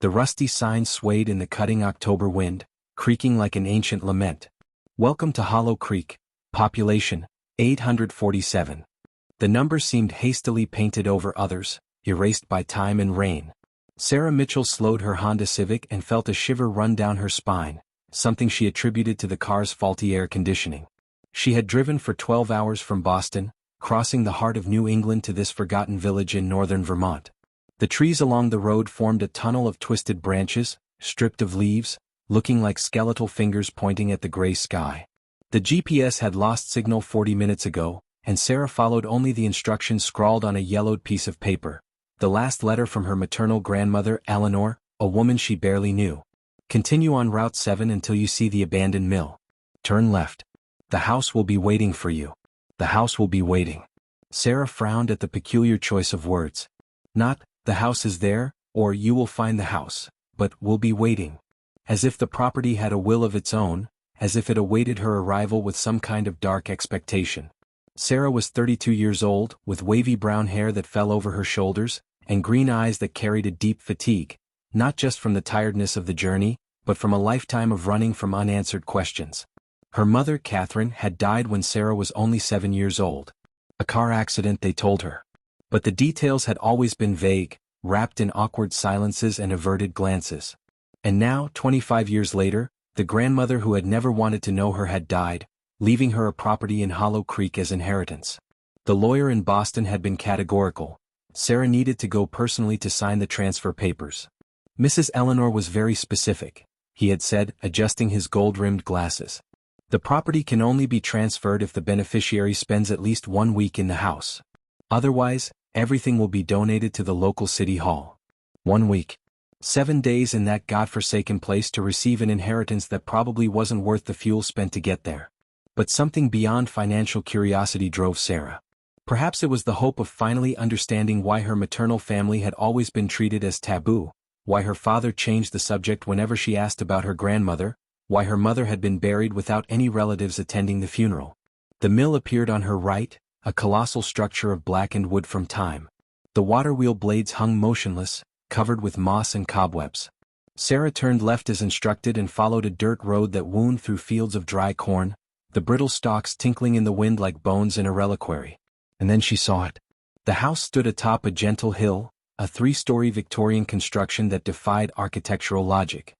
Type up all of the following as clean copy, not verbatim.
The rusty sign swayed in the cutting October wind, creaking like an ancient lament. Welcome to Hollow Creek, population 847. The number seemed hastily painted over others, erased by time and rain. Sarah Mitchell slowed her Honda Civic and felt a shiver run down her spine, something she attributed to the car's faulty air conditioning. She had driven for 12 hours from Boston, crossing the heart of New England to this forgotten village in northern Vermont. The trees along the road formed a tunnel of twisted branches, stripped of leaves, looking like skeletal fingers pointing at the gray sky. The GPS had lost signal 40 minutes ago, and Sarah followed only the instructions scrawled on a yellowed piece of paper. The last letter from her maternal grandmother, Eleanor, a woman she barely knew. Continue on Route 7 until you see the abandoned mill. Turn left. The house will be waiting for you. The house will be waiting. Sarah frowned at the peculiar choice of words. Not, the house is there, or you will find the house, but will be waiting. As if the property had a will of its own, as if it awaited her arrival with some kind of dark expectation. Sarah was 32 years old, with wavy brown hair that fell over her shoulders, and green eyes that carried a deep fatigue, not just from the tiredness of the journey, but from a lifetime of running from unanswered questions. Her mother, Catherine, had died when Sarah was only 7 years old. A car accident, they told her. But the details had always been vague, wrapped in awkward silences and averted glances. And now, 25 years later, the grandmother who had never wanted to know her had died, leaving her a property in Hollow Creek as inheritance. The lawyer in Boston had been categorical. Sarah needed to go personally to sign the transfer papers. Mrs. Eleanor was very specific, he had said, adjusting his gold-rimmed glasses. The property can only be transferred if the beneficiary spends at least 1 week in the house. Otherwise, everything will be donated to the local city hall. 1 week. 7 days in that godforsaken place to receive an inheritance that probably wasn't worth the fuel spent to get there. But something beyond financial curiosity drove Sarah. Perhaps it was the hope of finally understanding why her maternal family had always been treated as taboo, why her father changed the subject whenever she asked about her grandmother, why her mother had been buried without any relatives attending the funeral. The mill appeared on her right, a colossal structure of blackened wood from time. The water wheel blades hung motionless, covered with moss and cobwebs. Sarah turned left as instructed and followed a dirt road that wound through fields of dry corn, the brittle stalks tinkling in the wind like bones in a reliquary. And then she saw it. The house stood atop a gentle hill, a 3-story Victorian construction that defied architectural logic.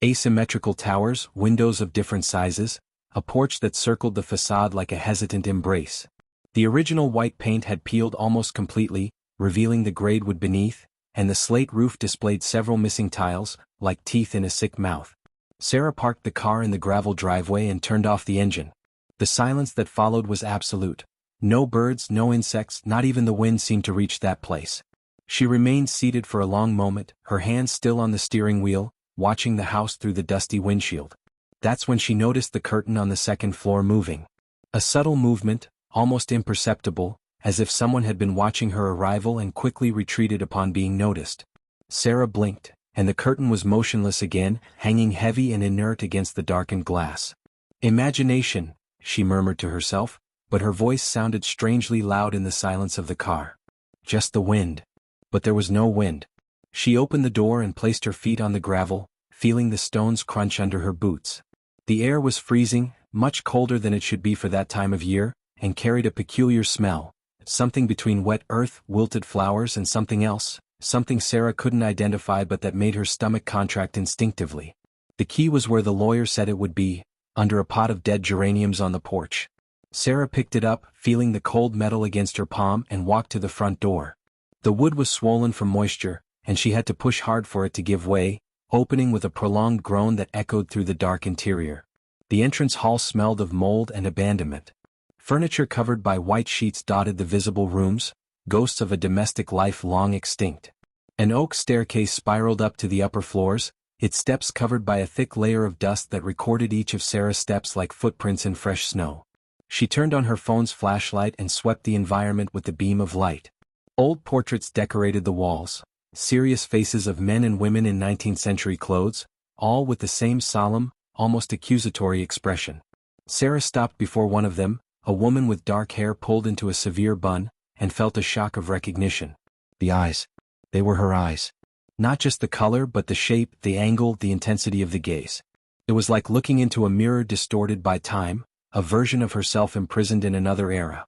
Asymmetrical towers, windows of different sizes, a porch that circled the facade like a hesitant embrace. The original white paint had peeled almost completely, revealing the grade wood beneath, and the slate roof displayed several missing tiles, like teeth in a sick mouth. Sarah parked the car in the gravel driveway and turned off the engine. The silence that followed was absolute. No birds, no insects, not even the wind seemed to reach that place. She remained seated for a long moment, her hands still on the steering wheel, watching the house through the dusty windshield. That's when she noticed the curtain on the second floor moving. A subtle movement, almost imperceptible, as if someone had been watching her arrival and quickly retreated upon being noticed. Sarah blinked, and the curtain was motionless again, hanging heavy and inert against the darkened glass. Imagination, she murmured to herself, but her voice sounded strangely loud in the silence of the car. Just the wind. But there was no wind. She opened the door and placed her feet on the gravel, feeling the stones crunch under her boots. The air was freezing, much colder than it should be for that time of year, and carried a peculiar smell, something between wet earth, wilted flowers and something else, something Sarah couldn't identify but that made her stomach contract instinctively. The key was where the lawyer said it would be, under a pot of dead geraniums on the porch. Sarah picked it up, feeling the cold metal against her palm, and walked to the front door. The wood was swollen from moisture, and she had to push hard for it to give way, opening with a prolonged groan that echoed through the dark interior. The entrance hall smelled of mold and abandonment. Furniture covered by white sheets dotted the visible rooms, ghosts of a domestic life long extinct. An oak staircase spiraled up to the upper floors, its steps covered by a thick layer of dust that recorded each of Sarah's steps like footprints in fresh snow. She turned on her phone's flashlight and swept the environment with the beam of light. Old portraits decorated the walls, serious faces of men and women in 19th century clothes, all with the same solemn, almost accusatory expression. Sarah stopped before one of them, a woman with dark hair pulled into a severe bun, and felt a shock of recognition. The eyes. They were her eyes. Not just the color but the shape, the angle, the intensity of the gaze. It was like looking into a mirror distorted by time, a version of herself imprisoned in another era.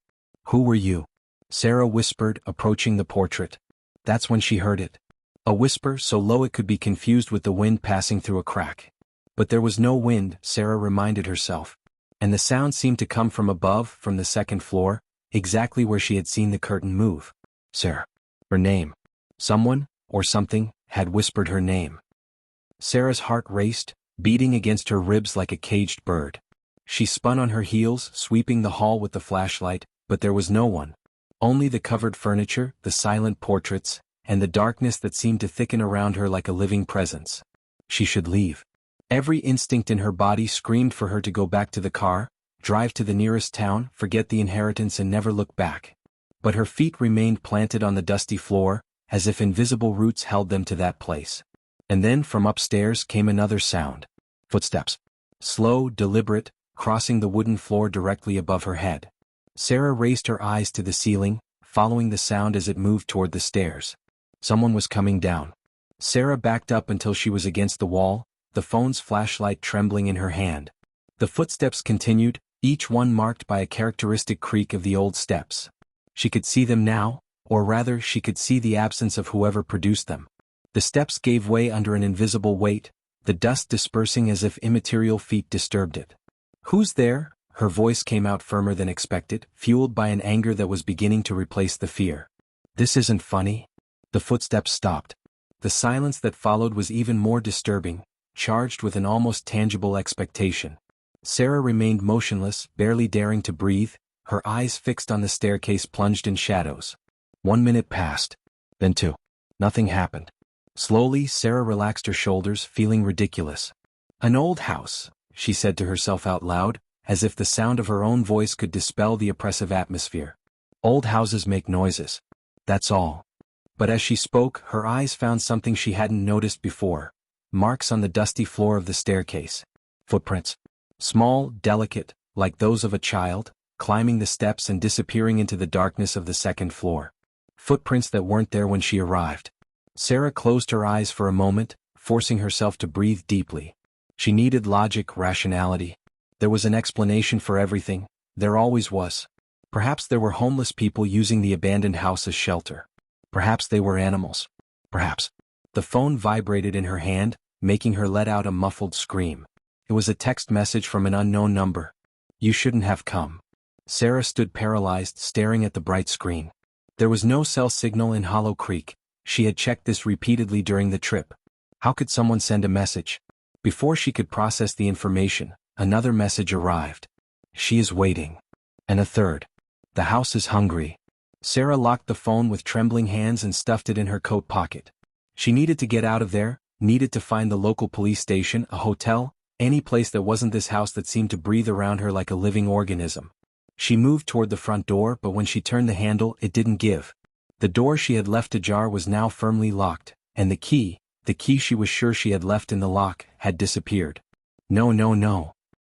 "Who were you?" Sarah whispered, approaching the portrait. That's when she heard it. A whisper so low it could be confused with the wind passing through a crack. But there was no wind, Sarah reminded herself. And the sound seemed to come from above, from the second floor, exactly where she had seen the curtain move. Sarah. Her name. Someone, or something, had whispered her name. Sarah's heart raced, beating against her ribs like a caged bird. She spun on her heels, sweeping the hall with the flashlight, but there was no one. Only the covered furniture, the silent portraits, and the darkness that seemed to thicken around her like a living presence. She should leave. Every instinct in her body screamed for her to go back to the car, drive to the nearest town, forget the inheritance and never look back. But her feet remained planted on the dusty floor, as if invisible roots held them to that place. And then from upstairs came another sound. Footsteps. Slow, deliberate, crossing the wooden floor directly above her head. Sarah raised her eyes to the ceiling, following the sound as it moved toward the stairs. Someone was coming down. Sarah backed up until she was against the wall, the phone's flashlight trembling in her hand. The footsteps continued, each one marked by a characteristic creak of the old steps. She could see them now, or rather she could see the absence of whoever produced them. The steps gave way under an invisible weight, the dust dispersing as if immaterial feet disturbed it. "Who's there?" Her voice came out firmer than expected, fueled by an anger that was beginning to replace the fear. "This isn't funny." The footsteps stopped. The silence that followed was even more disturbing, charged with an almost tangible expectation. Sarah remained motionless, barely daring to breathe, her eyes fixed on the staircase plunged in shadows. 1 minute passed. Then 2. Nothing happened. Slowly, Sarah relaxed her shoulders, feeling ridiculous. "An old house," she said to herself out loud, as if the sound of her own voice could dispel the oppressive atmosphere. "Old houses make noises. That's all." But as she spoke, her eyes found something she hadn't noticed before. Marks on the dusty floor of the staircase. Footprints. Small, delicate, like those of a child, climbing the steps and disappearing into the darkness of the second floor. Footprints that weren't there when she arrived. Sarah closed her eyes for a moment, forcing herself to breathe deeply. She needed logic, rationality. There was an explanation for everything, there always was. Perhaps there were homeless people using the abandoned house as shelter. Perhaps they were animals. Perhaps. The phone vibrated in her hand, making her let out a muffled scream. It was a text message from an unknown number. "You shouldn't have come." Sarah stood paralyzed, staring at the bright screen. There was no cell signal in Hollow Creek. She had checked this repeatedly during the trip. How could someone send a message? Before she could process the information, another message arrived. "She is waiting." And a third. "The house is hungry." Sarah locked the phone with trembling hands and stuffed it in her coat pocket. She needed to get out of there, needed to find the local police station, a hotel, any place that wasn't this house that seemed to breathe around her like a living organism. She moved toward the front door, but when she turned the handle, it didn't give. The door she had left ajar was now firmly locked, and the key she was sure she had left in the lock, had disappeared. No, no, no.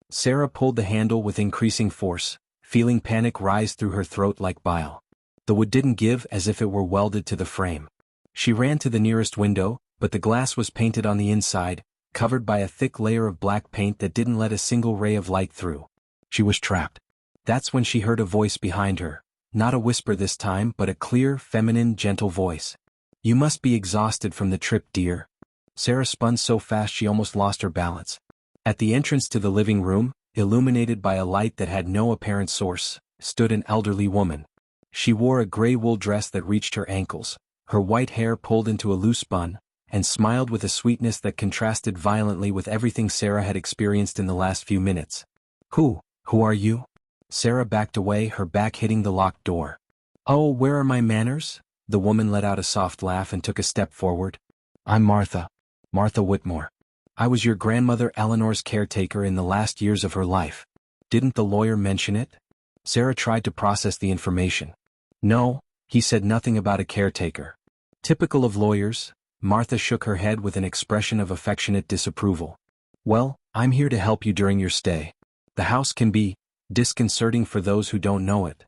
Sarah pulled the handle with increasing force, feeling panic rise through her throat like bile. The wood didn't give, as if it were welded to the frame. She ran to the nearest window, but the glass was painted on the inside, covered by a thick layer of black paint that didn't let a single ray of light through. She was trapped. That's when she heard a voice behind her. Not a whisper this time, but a clear, feminine, gentle voice. "You must be exhausted from the trip, dear." Sarah spun so fast she almost lost her balance. At the entrance to the living room, illuminated by a light that had no apparent source, stood an elderly woman. She wore a gray wool dress that reached her ankles, her white hair pulled into a loose bun, and smiled with a sweetness that contrasted violently with everything Sarah had experienced in the last few minutes. Who are you?" Sarah backed away, her back hitting the locked door. "Oh, where are my manners?" The woman let out a soft laugh and took a step forward. "I'm Martha. Martha Whitmore. I was your grandmother Eleanor's caretaker in the last years of her life. Didn't the lawyer mention it?" Sarah tried to process the information. "No, he said nothing about a caretaker." Typical of lawyers, Martha shook her head with an expression of affectionate disapproval. "Well, I'm here to help you during your stay. The house can be disconcerting for those who don't know it."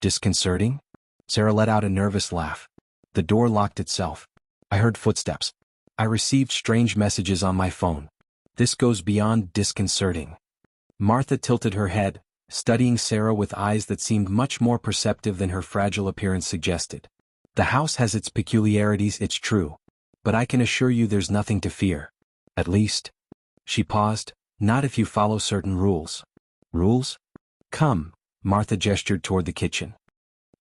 "Disconcerting?" Sarah let out a nervous laugh. The door locked itself. "I heard footsteps." I received strange messages on my phone. This goes beyond disconcerting. Martha tilted her head, studying Sarah with eyes that seemed much more perceptive than her fragile appearance suggested. The house has its peculiarities, it's true. But I can assure you there's nothing to fear. At least. She paused. Not if you follow certain rules. Rules? Come. Martha gestured toward the kitchen.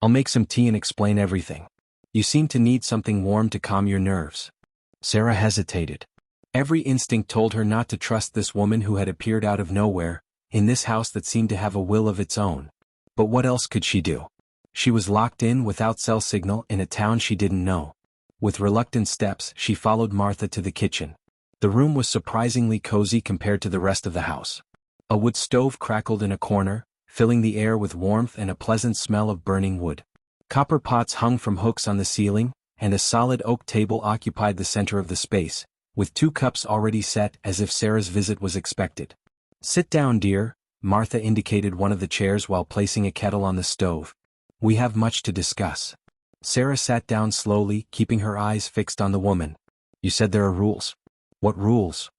I'll make some tea and explain everything. You seem to need something warm to calm your nerves. Sarah hesitated. Every instinct told her not to trust this woman who had appeared out of nowhere, in this house that seemed to have a will of its own. But what else could she do? She was locked in without cell signal in a town she didn't know. With reluctant steps, she followed Martha to the kitchen. The room was surprisingly cozy compared to the rest of the house. A wood stove crackled in a corner, filling the air with warmth and a pleasant smell of burning wood. Copper pots hung from hooks on the ceiling, and a solid oak table occupied the center of the space, with 2 cups already set as if Sarah's visit was expected. Sit down, dear, Martha indicated one of the chairs while placing a kettle on the stove. We have much to discuss. Sarah sat down slowly, keeping her eyes fixed on the woman. You said there are rules. What rules?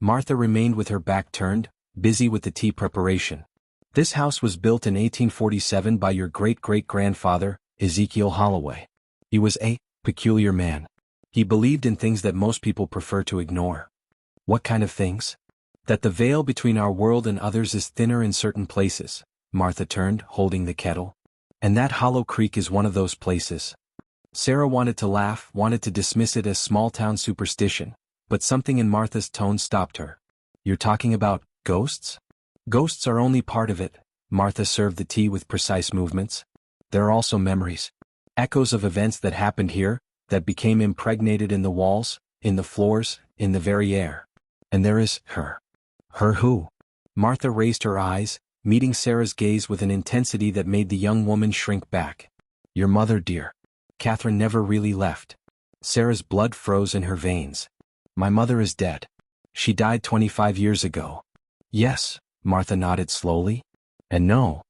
Martha remained with her back turned, busy with the tea preparation. This house was built in 1847 by your great-great-grandfather, Ezekiel Holloway. He was a peculiar man. He believed in things that most people prefer to ignore. What kind of things? That the veil between our world and others is thinner in certain places. Martha turned, holding the kettle. And that Hollow Creek is one of those places. Sarah wanted to laugh, wanted to dismiss it as small-town superstition, but something in Martha's tone stopped her. You're talking about ghosts? Ghosts are only part of it. Martha served the tea with precise movements. There are also memories. Echoes of events that happened here, that became impregnated in the walls, in the floors, in the very air. And there is her. Her who? Martha raised her eyes, meeting Sarah's gaze with an intensity that made the young woman shrink back. Your mother, dear. Catherine never really left. Sarah's blood froze in her veins. My mother is dead. She died 25 years ago. Yes, Martha nodded slowly. And no.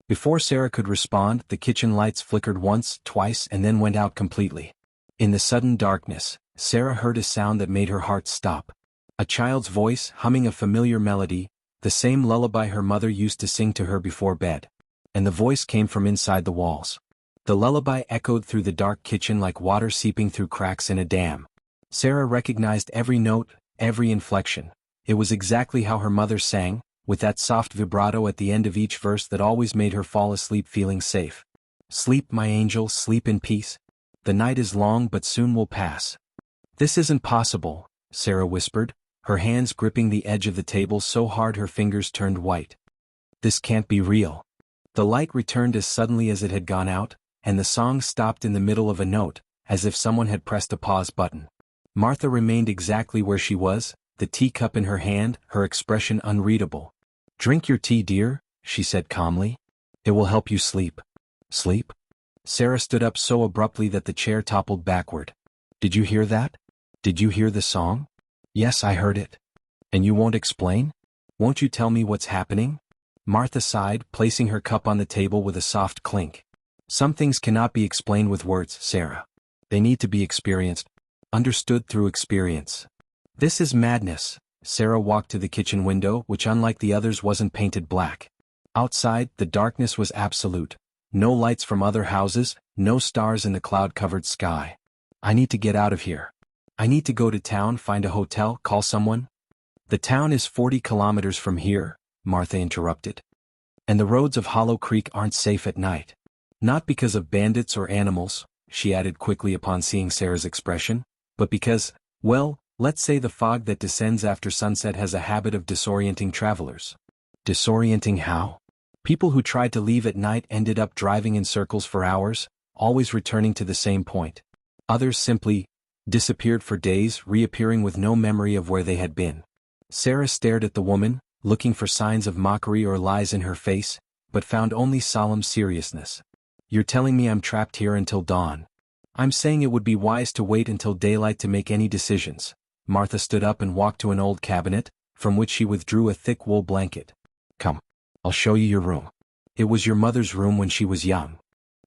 Before Sarah could respond, the kitchen lights flickered once, twice, and then went out completely. In the sudden darkness, Sarah heard a sound that made her heart stop. A child's voice humming a familiar melody, the same lullaby her mother used to sing to her before bed. And the voice came from inside the walls. The lullaby echoed through the dark kitchen like water seeping through cracks in a dam. Sarah recognized every note, every inflection. It was exactly how her mother sang, with that soft vibrato at the end of each verse that always made her fall asleep feeling safe. Sleep, my angel, sleep in peace. The night is long but soon will pass. This isn't possible, Sarah whispered, her hands gripping the edge of the table so hard her fingers turned white. This can't be real. The light returned as suddenly as it had gone out, and the song stopped in the middle of a note, as if someone had pressed a pause button. Martha remained exactly where she was, the teacup in her hand, her expression unreadable. Drink your tea, dear, she said calmly. It will help you sleep. Sleep? Sarah stood up so abruptly that the chair toppled backward. Did you hear that? Did you hear the song? Yes, I heard it. And you won't explain? Won't you tell me what's happening? Martha sighed, placing her cup on the table with a soft clink. Some things cannot be explained with words, Sarah. They need to be experienced. Understood through experience. This is madness. Sarah walked to the kitchen window, which unlike the others wasn't painted black. Outside, the darkness was absolute. No lights from other houses, no stars in the cloud-covered sky. I need to get out of here. I need to go to town, find a hotel, call someone. The town is 40 kilometers from here, Martha interrupted. And the roads of Hollow Creek aren't safe at night. Not because of bandits or animals, she added quickly upon seeing Sarah's expression, but because, well, let's say the fog that descends after sunset has a habit of disorienting travelers. Disorienting how? People who tried to leave at night ended up driving in circles for hours, always returning to the same point. Others simply disappeared for days, reappearing with no memory of where they had been. Sarah stared at the woman, looking for signs of mockery or lies in her face, but found only solemn seriousness. You're telling me I'm trapped here until dawn. I'm saying it would be wise to wait until daylight to make any decisions. Martha stood up and walked to an old cabinet, from which she withdrew a thick wool blanket. Come. I'll show you your room. It was your mother's room when she was young.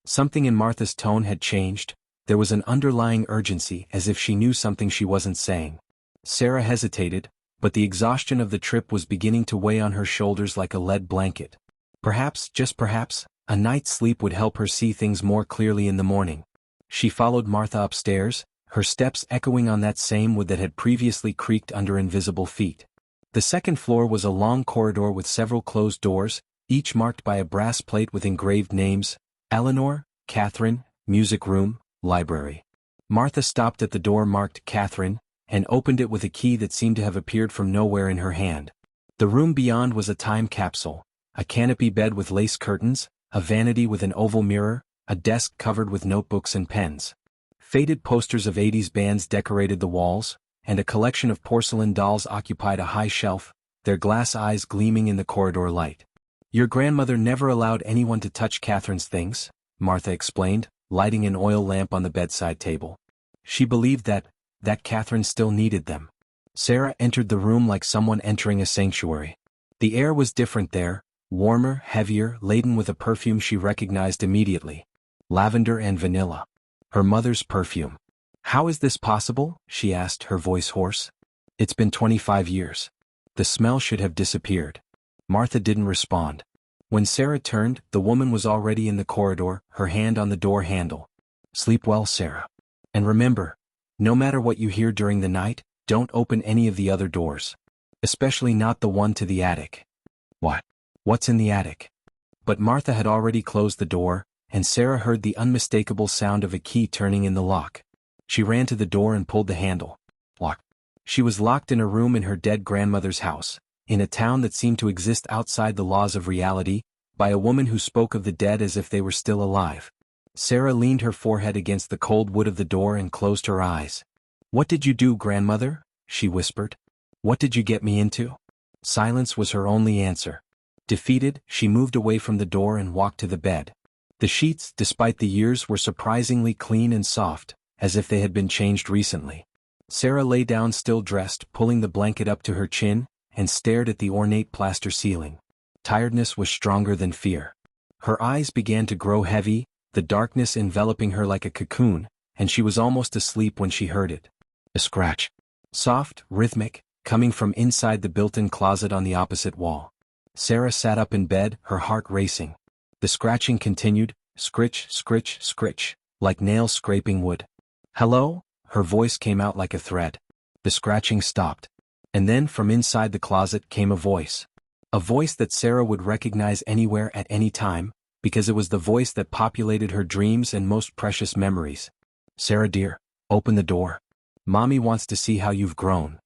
Something in Martha's tone had changed, There was an underlying urgency, as if she knew something she wasn't saying. Sarah hesitated, but the exhaustion of the trip was beginning to weigh on her shoulders like a lead blanket. Perhaps, just perhaps, a night's sleep would help her see things more clearly in the morning. She followed Martha upstairs, her steps echoing on that same wood that had previously creaked under invisible feet. The second floor was a long corridor with several closed doors, each marked by a brass plate with engraved names: Eleanor, Catherine, music room, library. Martha stopped at the door marked Catherine, and opened it with a key that seemed to have appeared from nowhere in her hand. The room beyond was a time capsule: a canopy bed with lace curtains, a vanity with an oval mirror, a desk covered with notebooks and pens. Faded posters of 80s bands decorated the walls, and a collection of porcelain dolls occupied a high shelf, their glass eyes gleaming in the corridor light. "Your grandmother never allowed anyone to touch Catherine's things," Martha explained, lighting an oil lamp on the bedside table. "She believed that Catherine still needed them." Sarah entered the room like someone entering a sanctuary. The air was different there, warmer, heavier, laden with a perfume she recognized immediately: lavender and vanilla. Her mother's perfume. "How is this possible?" she asked, her voice hoarse. "It's been 25 years. The smell should have disappeared." Martha didn't respond. When Sarah turned, the woman was already in the corridor, her hand on the door handle. "Sleep well, Sarah. And remember, no matter what you hear during the night, don't open any of the other doors. Especially not the one to the attic." "What? What's in the attic?" But Martha had already closed the door, and Sarah heard the unmistakable sound of a key turning in the lock. She ran to the door and pulled the handle. Locked. She was locked in a room in her dead grandmother's house, in a town that seemed to exist outside the laws of reality, by a woman who spoke of the dead as if they were still alive. Sarah leaned her forehead against the cold wood of the door and closed her eyes. "What did you do, grandmother?" she whispered. "What did you get me into?" Silence was her only answer. Defeated, she moved away from the door and walked to the bed. The sheets, despite the years, were surprisingly clean and soft, as if they had been changed recently. Sarah lay down still dressed, pulling the blanket up to her chin, and stared at the ornate plaster ceiling. Tiredness was stronger than fear. Her eyes began to grow heavy, the darkness enveloping her like a cocoon, and she was almost asleep when she heard it. A scratch. Soft, rhythmic, coming from inside the built-in closet on the opposite wall. Sarah sat up in bed, her heart racing. The scratching continued, scritch, scritch, scritch, like nails scraping wood. "Hello?" Her voice came out like a thread. The scratching stopped. And then from inside the closet came a voice. A voice that Sarah would recognize anywhere at any time, because it was the voice that populated her dreams and most precious memories. "Sarah dear, open the door. Mommy wants to see how you've grown."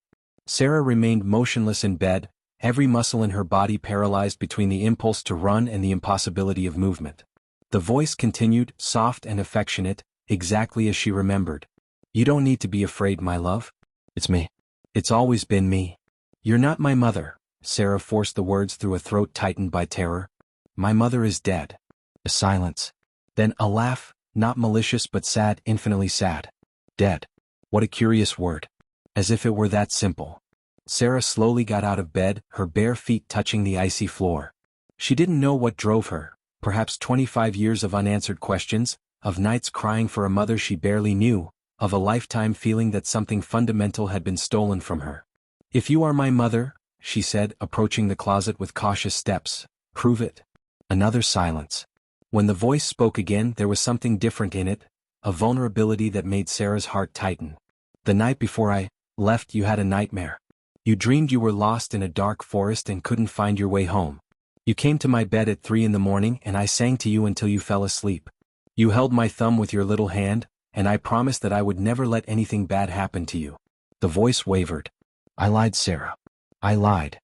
Sarah remained motionless in bed, every muscle in her body paralyzed between the impulse to run and the impossibility of movement. The voice continued, soft and affectionate, exactly as she remembered. "You don't need to be afraid, my love. It's me. It's always been me. You're not my mother." Sarah forced the words through a throat tightened by terror. "My mother is dead." A silence. Then a laugh, not malicious but sad, infinitely sad. "Dead. What a curious word. As if it were that simple." Sarah slowly got out of bed, her bare feet touching the icy floor. She didn't know what drove her, perhaps 25 years of unanswered questions, of nights crying for a mother she barely knew, of a lifetime feeling that something fundamental had been stolen from her. "If you are my mother," she said, approaching the closet with cautious steps, "prove it." Another silence. When the voice spoke again, there was something different in it, a vulnerability that made Sarah's heart tighten. "The night before I left, you had a nightmare. You dreamed you were lost in a dark forest and couldn't find your way home. You came to my bed at 3 in the morning and I sang to you until you fell asleep. You held my thumb with your little hand, and I promised that I would never let anything bad happen to you." The voice wavered. "I lied, Sarah. I lied."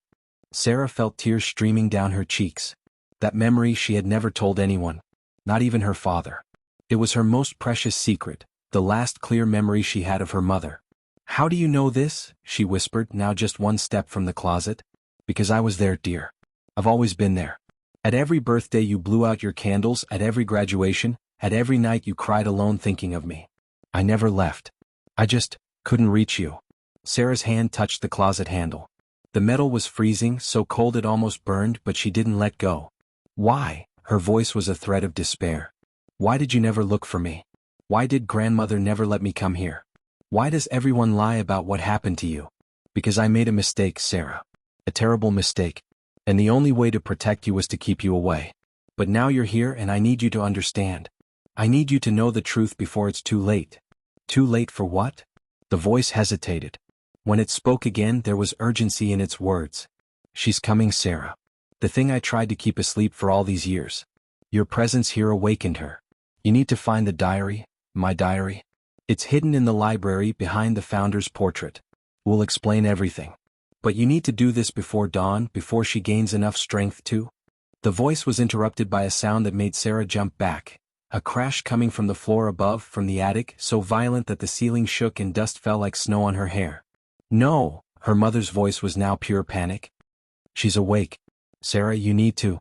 Sarah felt tears streaming down her cheeks. That memory she had never told anyone, not even her father. It was her most precious secret, the last clear memory she had of her mother. "How do you know this?" she whispered, now just one step from the closet. "Because I was there, dear. I've always been there. At every birthday you blew out your candles, at every graduation, at every night you cried alone thinking of me. I never left. I just couldn't reach you." Sarah's hand touched the closet handle. The metal was freezing, so cold it almost burned, but she didn't let go. "Why?" Her voice was a thread of despair. "Why did you never look for me? Why did grandmother never let me come here? Why does everyone lie about what happened to you? Because I made a mistake, Sarah. A terrible mistake. And the only way to protect you was to keep you away. But now you're here and I need you to understand. I need you to know the truth before it's too late. Too late for what? The voice hesitated. When it spoke again, there was urgency in its words. She's coming, Sarah. The thing I tried to keep asleep for all these years. Your presence here awakened her. You need to find the diary, my diary. It's hidden in the library behind the founder's portrait. We'll explain everything. But you need to do this before dawn, before she gains enough strength to. The voice was interrupted by a sound that made Sarah jump back. A crash coming from the floor above, from the attic, so violent that the ceiling shook and dust fell like snow on her hair. No, her mother's voice was now pure panic. She's awake. Sarah, you need to.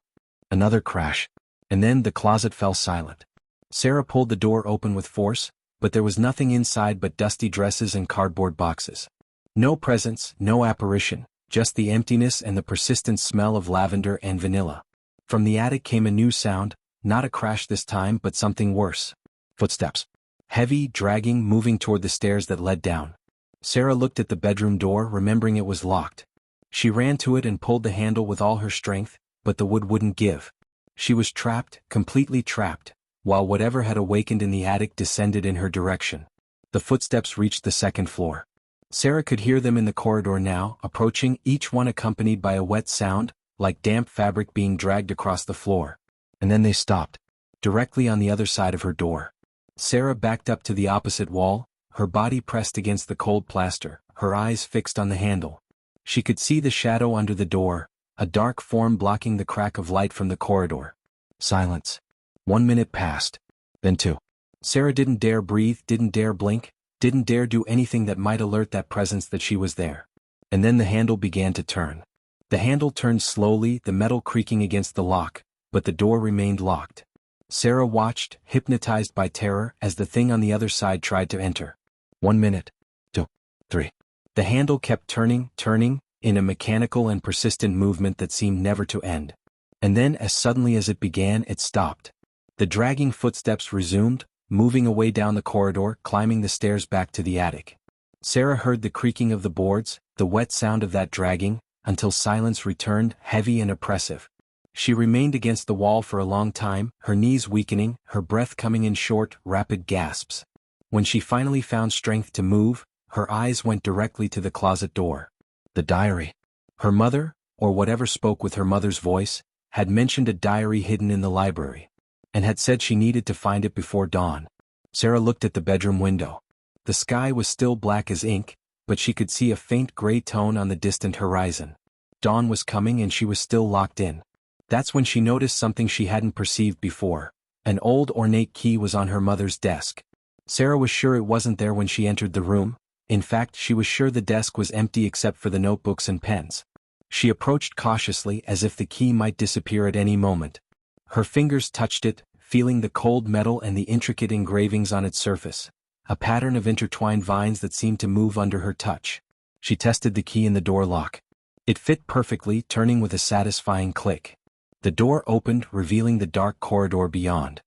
Another crash. And then the closet fell silent. Sarah pulled the door open with force, but there was nothing inside but dusty dresses and cardboard boxes. No presence, no apparition, just the emptiness and the persistent smell of lavender and vanilla. From the attic came a new sound, not a crash this time but something worse. Footsteps. Heavy, dragging, moving toward the stairs that led down. Sarah looked at the bedroom door, remembering it was locked. She ran to it and pulled the handle with all her strength, but the wood wouldn't give. She was trapped, completely trapped, while whatever had awakened in the attic descended in her direction. The footsteps reached the second floor. Sarah could hear them in the corridor now, approaching, each one accompanied by a wet sound, like damp fabric being dragged across the floor. And then they stopped, directly on the other side of her door. Sarah backed up to the opposite wall, her body pressed against the cold plaster, her eyes fixed on the handle. She could see the shadow under the door, a dark form blocking the crack of light from the corridor. Silence. 1 minute passed. Then 2. Sarah didn't dare breathe, didn't dare blink, didn't dare do anything that might alert that presence that she was there. And then the handle began to turn. The handle turned slowly, the metal creaking against the lock, but the door remained locked. Sarah watched, hypnotized by terror, as the thing on the other side tried to enter. 1 minute. 2. 3. The handle kept turning, in a mechanical and persistent movement that seemed never to end. And then, as suddenly as it began, it stopped. The dragging footsteps resumed, moving away down the corridor, climbing the stairs back to the attic. Sarah heard the creaking of the boards, the wet sound of that dragging, until silence returned, heavy and oppressive. She remained against the wall for a long time, her knees weakening, her breath coming in short, rapid gasps. When she finally found strength to move, her eyes went directly to the closet door. The diary. Her mother, or whatever spoke with her mother's voice, had mentioned a diary hidden in the library, and had said she needed to find it before dawn. Sarah looked at the bedroom window. The sky was still black as ink, but she could see a faint gray tone on the distant horizon. Dawn was coming and she was still locked in. That's when she noticed something she hadn't perceived before. An old ornate key was on her mother's desk. Sarah was sure it wasn't there when she entered the room. In fact, she was sure the desk was empty except for the notebooks and pens. She approached cautiously as if the key might disappear at any moment. Her fingers touched it, feeling the cold metal and the intricate engravings on its surface, a pattern of intertwined vines that seemed to move under her touch. She tested the key in the door lock. It fit perfectly, turning with a satisfying click. The door opened, revealing the dark corridor beyond.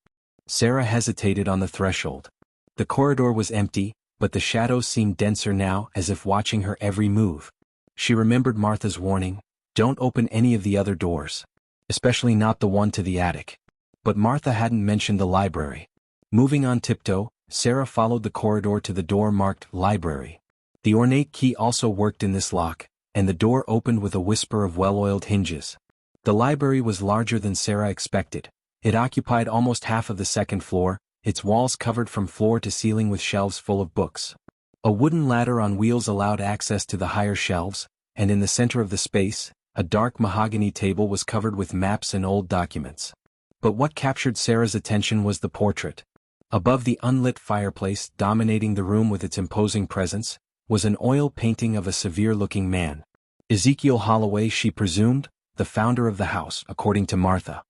Sarah hesitated on the threshold. The corridor was empty, but the shadows seemed denser now, as if watching her every move. She remembered Martha's warning, don't open any of the other doors. Especially not the one to the attic. But Martha hadn't mentioned the library. Moving on tiptoe, Sarah followed the corridor to the door marked library. The ornate key also worked in this lock, and the door opened with a whisper of well-oiled hinges. The library was larger than Sarah expected. It occupied almost half of the second floor, its walls covered from floor to ceiling with shelves full of books. A wooden ladder on wheels allowed access to the higher shelves, and in the center of the space, a dark mahogany table was covered with maps and old documents. But what captured Sarah's attention was the portrait. Above the unlit fireplace, dominating the room with its imposing presence, was an oil painting of a severe-looking man. Ezekiel Holloway, she presumed, the founder of the house, according to Martha.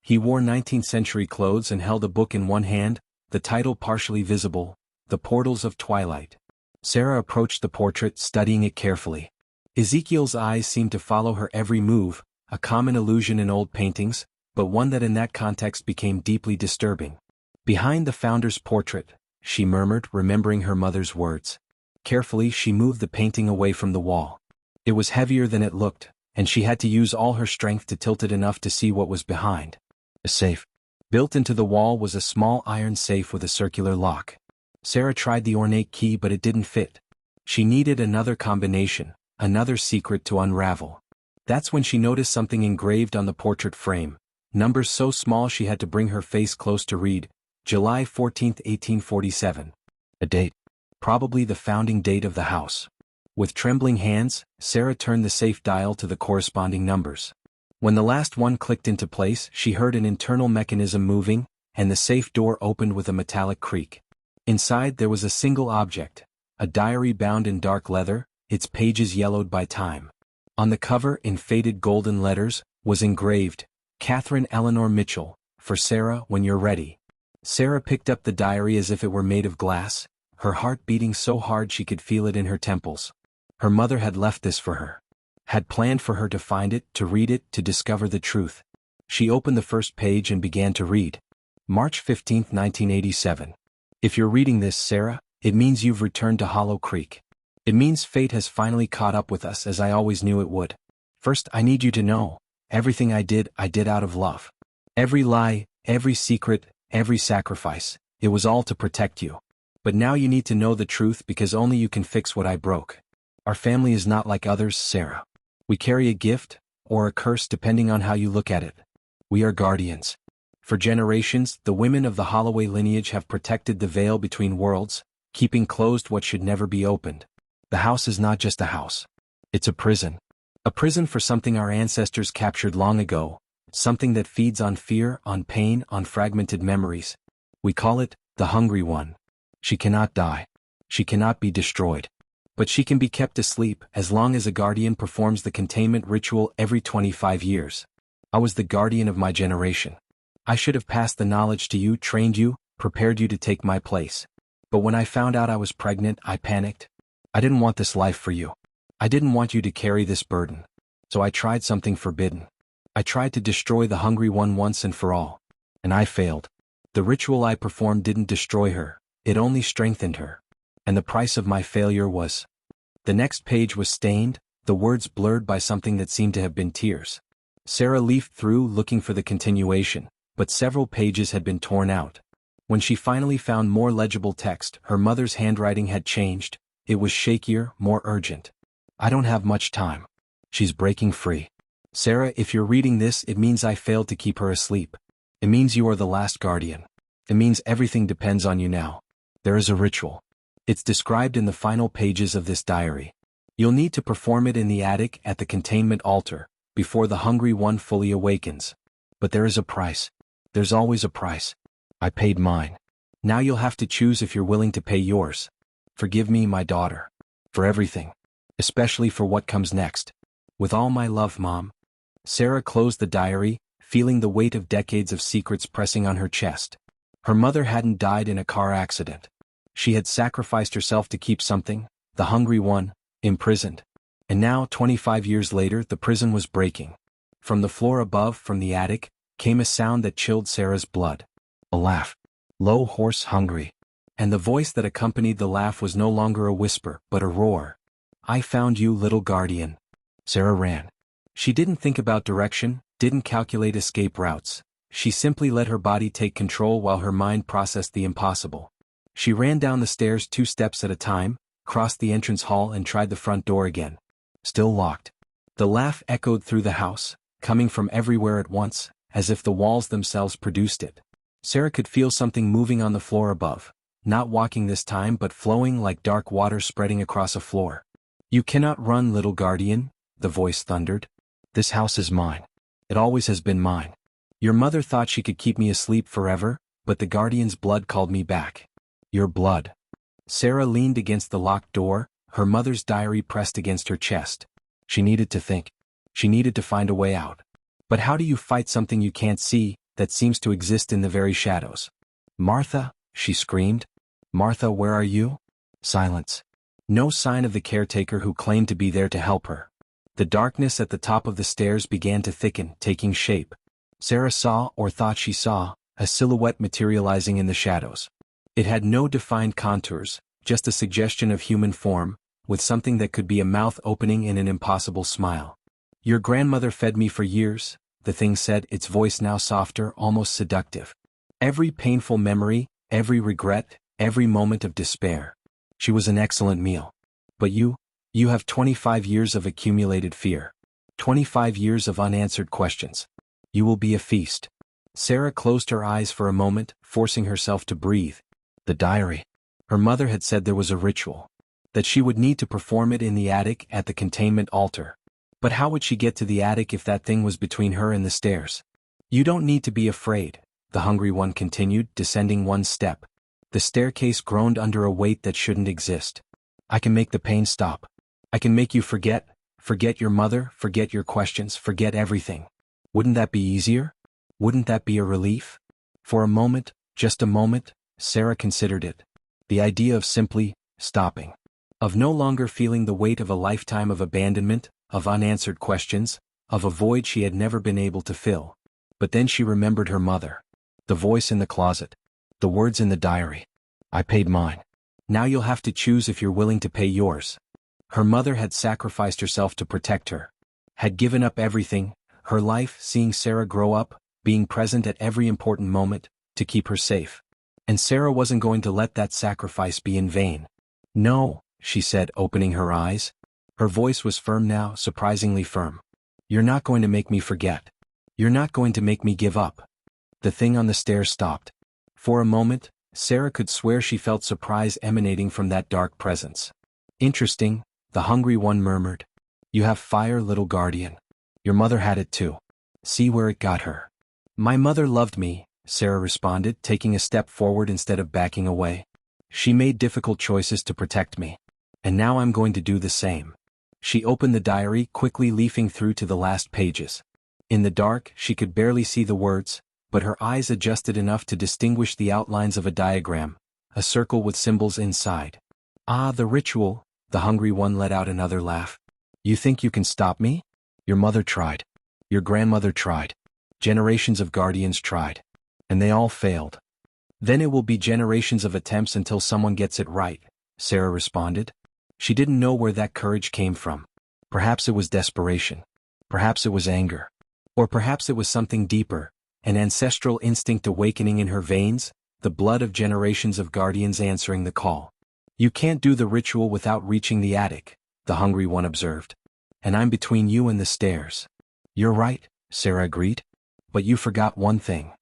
He wore 19th-century clothes and held a book in one hand, the title partially visible, The Portals of Twilight. Sarah approached the portrait, studying it carefully. Ezekiel's eyes seemed to follow her every move, a common illusion in old paintings, but one that in that context became deeply disturbing. Behind the founder's portrait, she murmured, remembering her mother's words. Carefully she moved the painting away from the wall. It was heavier than it looked, and she had to use all her strength to tilt it enough to see what was behind. A safe. Built into the wall was a small iron safe with a circular lock. Sarah tried the ornate key, but it didn't fit. She needed another combination, another secret to unravel. That's when she noticed something engraved on the portrait frame, numbers so small she had to bring her face close to read, July 14, 1847. A date. Probably the founding date of the house. With trembling hands, Sarah turned the safe dial to the corresponding numbers. When the last one clicked into place, she heard an internal mechanism moving, and the safe door opened with a metallic creak. Inside there was a single object, a diary bound in dark leather, its pages yellowed by time. On the cover, in faded golden letters, was engraved, Catherine Eleanor Mitchell, for Sarah when you're ready. Sarah picked up the diary as if it were made of glass, her heart beating so hard she could feel it in her temples. Her mother had left this for her. Had planned for her to find it, to read it, to discover the truth. She opened the first page and began to read. March 15, 1987. If you're reading this, Sarah, it means you've returned to Hollow Creek. It means fate has finally caught up with us, as I always knew it would. First, I need you to know, everything I did out of love. Every lie, every secret, every sacrifice, it was all to protect you. But now you need to know the truth, because only you can fix what I broke. Our family is not like others, Sarah. We carry a gift, or a curse depending on how you look at it. We are guardians. For generations, the women of the Holloway lineage have protected the veil between worlds, keeping closed what should never be opened. The house is not just a house. It's a prison. A prison for something our ancestors captured long ago, something that feeds on fear, on pain, on fragmented memories. We call it the Hungry One. She cannot die. She cannot be destroyed. But she can be kept asleep as long as a guardian performs the containment ritual every 25 years. I was the guardian of my generation. I should have passed the knowledge to you, trained you, prepared you to take my place. But when I found out I was pregnant, I panicked. I didn't want this life for you. I didn't want you to carry this burden. So I tried something forbidden. I tried to destroy the Hungry One once and for all. And I failed. The ritual I performed didn't destroy her, it only strengthened her. And the price of my failure was... The next page was stained, the words blurred by something that seemed to have been tears. Sarah leafed through looking for the continuation, but several pages had been torn out. When she finally found more legible text, her mother's handwriting had changed. It was shakier, more urgent. I don't have much time. She's breaking free. Sarah, if you're reading this, it means I failed to keep her asleep. It means you are the last guardian. It means everything depends on you now. There is a ritual. It's described in the final pages of this diary. You'll need to perform it in the attic at the containment altar, before the Hungry One fully awakens. But there is a price. There's always a price. I paid mine. Now you'll have to choose if you're willing to pay yours. Forgive me, my daughter. For everything. Especially for what comes next. With all my love, Mom. Sarah closed the diary, feeling the weight of decades of secrets pressing on her chest. Her mother hadn't died in a car accident. She had sacrificed herself to keep something, the Hungry One, imprisoned. And now, 25 years later, the prison was breaking. From the floor above, from the attic, came a sound that chilled Sarah's blood. A laugh. Low, hoarse, hungry. And the voice that accompanied the laugh was no longer a whisper, but a roar. I found you, little guardian. Sarah ran. She didn't think about direction, didn't calculate escape routes. She simply let her body take control while her mind processed the impossible. She ran down the stairs 2 steps at a time, crossed the entrance hall and tried the front door again. Still locked. The laugh echoed through the house, coming from everywhere at once, as if the walls themselves produced it. Sarah could feel something moving on the floor above, not walking this time but flowing like dark water spreading across a floor. You cannot run, little guardian, the voice thundered. This house is mine. It always has been mine. Your mother thought she could keep me asleep forever, but the guardian's blood called me back. Your blood. Sarah leaned against the locked door, her mother's diary pressed against her chest. She needed to think. She needed to find a way out. But how do you fight something you can't see, that seems to exist in the very shadows? Martha, she screamed. Martha, where are you? Silence. No sign of the caretaker who claimed to be there to help her. The darkness at the top of the stairs began to thicken, taking shape. Sarah saw, or thought she saw, a silhouette materializing in the shadows. It had no defined contours, just a suggestion of human form, with something that could be a mouth opening in an impossible smile. "Your grandmother fed me for years," the thing said, its voice now softer, almost seductive. "Every painful memory, every regret, every moment of despair. She was an excellent meal. But you have 25 years of accumulated fear. 25 years of unanswered questions. You will be a feast." Sarah closed her eyes for a moment, forcing herself to breathe. The diary. Her mother had said there was a ritual. That she would need to perform it in the attic at the containment altar. But how would she get to the attic if that thing was between her and the stairs? "You don't need to be afraid," the hungry one continued, descending one step. The staircase groaned under a weight that shouldn't exist. "I can make the pain stop. I can make you forget your mother, forget your questions, forget everything. Wouldn't that be easier? Wouldn't that be a relief?" For a moment, just a moment, Sarah considered it. The idea of simply stopping. Of no longer feeling the weight of a lifetime of abandonment, of unanswered questions, of a void she had never been able to fill. But then she remembered her mother. The voice in the closet. The words in the diary. "I paid mine. Now you'll have to choose if you're willing to pay yours." Her mother had sacrificed herself to protect her. Had given up everything, her life, seeing Sarah grow up, being present at every important moment, to keep her safe. And Sarah wasn't going to let that sacrifice be in vain. "No," she said, opening her eyes. Her voice was firm now, surprisingly firm. "You're not going to make me forget. You're not going to make me give up." The thing on the stairs stopped. For a moment, Sarah could swear she felt surprise emanating from that dark presence. "Interesting," the hungry one murmured. "You have fire, little guardian. Your mother had it too. See where it got her." "My mother loved me," Sarah responded, taking a step forward instead of backing away. "She made difficult choices to protect me. And now I'm going to do the same." She opened the diary, quickly leafing through to the last pages. In the dark, she could barely see the words, but her eyes adjusted enough to distinguish the outlines of a diagram, a circle with symbols inside. "Ah, the ritual," the hungry one let out another laugh. "You think you can stop me? Your mother tried. Your grandmother tried. Generations of guardians tried. And they all failed. Then it will be generations of attempts until someone gets it right," Sarah responded. She didn't know where that courage came from. Perhaps it was desperation. Perhaps it was anger. Or perhaps it was something deeper, an ancestral instinct awakening in her veins, the blood of generations of guardians answering the call. "You can't do the ritual without reaching the attic," the hungry one observed. "And I'm between you and the stairs." "You're right," Sarah agreed. "But you forgot one thing."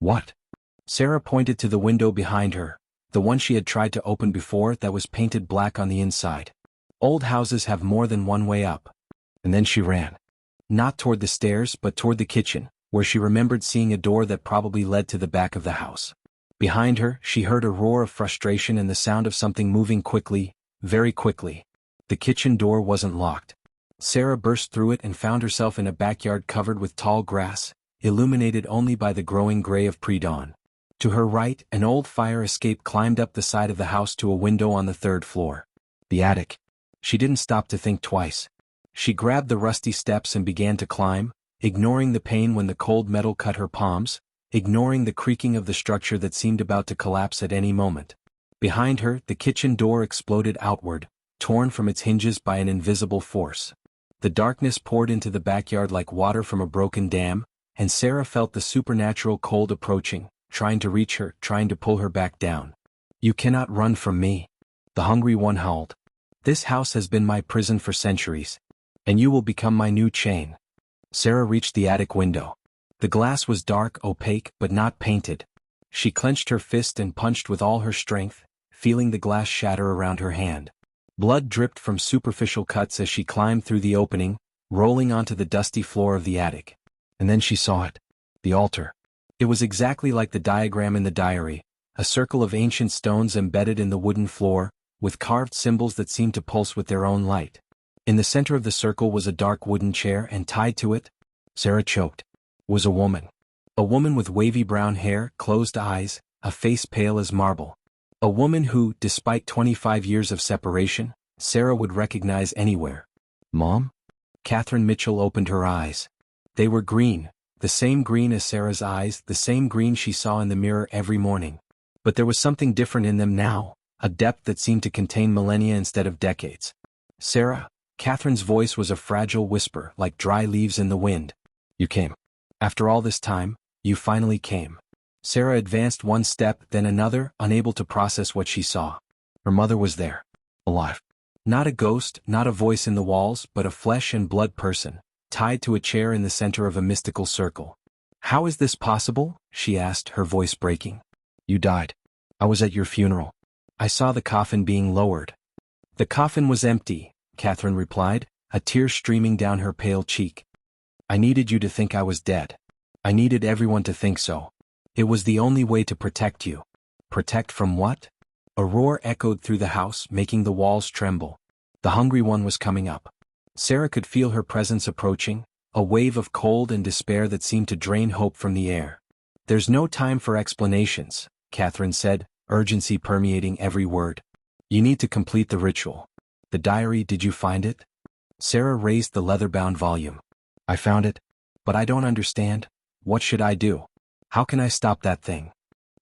"What?" Sarah pointed to the window behind her, the one she had tried to open before that was painted black on the inside. "Old houses have more than one way up." And then she ran. Not toward the stairs but toward the kitchen, where she remembered seeing a door that probably led to the back of the house. Behind her, she heard a roar of frustration and the sound of something moving quickly, very quickly. The kitchen door wasn't locked. Sarah burst through it and found herself in a backyard covered with tall grass, illuminated only by the growing gray of pre-dawn. To her right, an old fire escape climbed up the side of the house to a window on the third floor. The attic. She didn't stop to think twice. She grabbed the rusty steps and began to climb, ignoring the pain when the cold metal cut her palms, ignoring the creaking of the structure that seemed about to collapse at any moment. Behind her, the kitchen door exploded outward, torn from its hinges by an invisible force. The darkness poured into the backyard like water from a broken dam, and Sarah felt the supernatural cold approaching, trying to reach her, trying to pull her back down. "You cannot run from me," the hungry one howled. "This house has been my prison for centuries. And you will become my new chain." Sarah reached the attic window. The glass was dark, opaque, but not painted. She clenched her fist and punched with all her strength, feeling the glass shatter around her hand. Blood dripped from superficial cuts as she climbed through the opening, rolling onto the dusty floor of the attic. And then she saw it. The altar. It was exactly like the diagram in the diary, a circle of ancient stones embedded in the wooden floor, with carved symbols that seemed to pulse with their own light. In the center of the circle was a dark wooden chair, and tied to it, Sarah choked, was a woman. A woman with wavy brown hair, closed eyes, a face pale as marble. A woman who, despite 25 years of separation, Sarah would recognize anywhere. "Mom?" Catherine Mitchell opened her eyes. They were green, the same green as Sarah's eyes, the same green she saw in the mirror every morning. But there was something different in them now, a depth that seemed to contain millennia instead of decades. Sarah, Catherine's voice was a fragile whisper like dry leaves in the wind. You came. After all this time, you finally came. Sarah advanced one step, then another, unable to process what she saw. Her mother was there. Alive. Not a ghost, not a voice in the walls, but a flesh and blood person, tied to a chair in the center of a mystical circle. How is this possible? She asked, her voice breaking. You died. I was at your funeral. I saw the coffin being lowered. The coffin was empty, Catherine replied, a tear streaming down her pale cheek. I needed you to think I was dead. I needed everyone to think so. It was the only way to protect you. Protect from what? A roar echoed through the house, making the walls tremble. The hungry one was coming up. Sarah could feel her presence approaching, a wave of cold and despair that seemed to drain hope from the air. There's no time for explanations, Catherine said, urgency permeating every word. You need to complete the ritual. The diary, did you find it? Sarah raised the leather-bound volume. I found it, but I don't understand. What should I do? How can I stop that thing?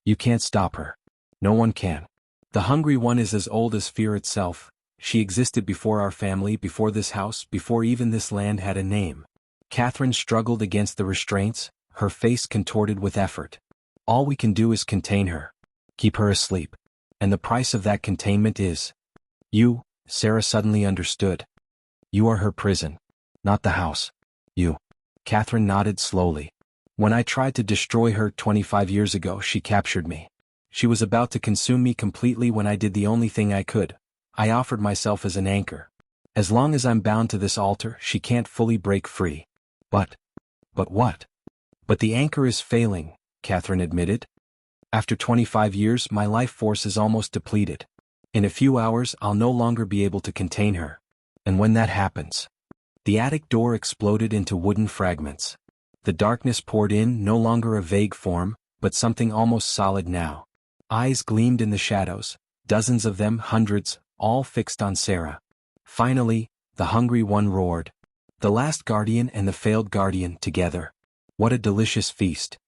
You can't stop her. No one can. The hungry one is as old as fear itself. She existed before our family, before this house, before even this land had a name. Catherine struggled against the restraints, her face contorted with effort. All we can do is contain her. Keep her asleep. And the price of that containment is... You, Sarah suddenly understood. You are her prison. Not the house. You. Catherine nodded slowly. When I tried to destroy her 25 years ago, she captured me. She was about to consume me completely when I did the only thing I could. I offered myself as an anchor. As long as I'm bound to this altar, she can't fully break free. But what? But the anchor is failing, Catherine admitted. After 25 years, my life force is almost depleted. In a few hours, I'll no longer be able to contain her. And when that happens... The attic door exploded into wooden fragments. The darkness poured in, no longer a vague form, but something almost solid now. Eyes gleamed in the shadows, dozens of them, hundreds, all fixed on Sarah. Finally, the hungry one roared. The last guardian and the failed guardian together. What a delicious feast.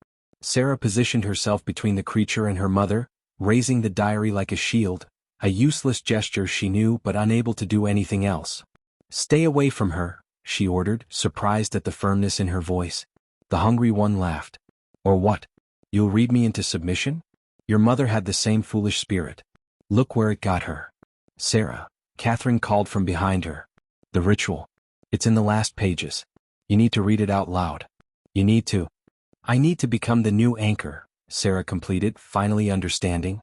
Sarah positioned herself between the creature and her mother, raising the diary like a shield, a useless gesture she knew but unable to do anything else. Stay away from her, she ordered, surprised at the firmness in her voice. The hungry one laughed. Or what? You'll read me into submission? Your mother had the same foolish spirit. Look where it got her. Sarah, Catherine called from behind her. The ritual. It's in the last pages. You need to read it out loud. You need to. I need to become the new anchor, Sarah completed, finally understanding.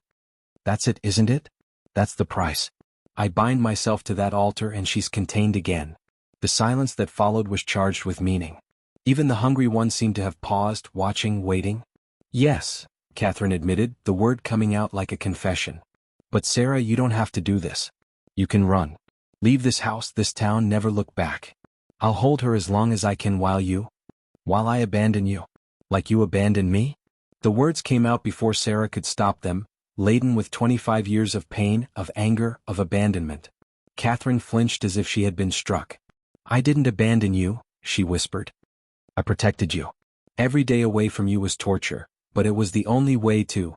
That's it, isn't it? That's the price. I bind myself to that altar and she's contained again. The silence that followed was charged with meaning. Even the hungry one seemed to have paused, watching, waiting. Yes, Catherine admitted, the word coming out like a confession. But Sarah, you don't have to do this. You can run. Leave this house, this town, never look back. I'll hold her as long as I can while I abandon you. Like you abandoned me? The words came out before Sarah could stop them, laden with 25 years of pain, of anger, of abandonment. Catherine flinched as if she had been struck. I didn't abandon you, she whispered. I protected you. Every day away from you was torture, but it was the only way to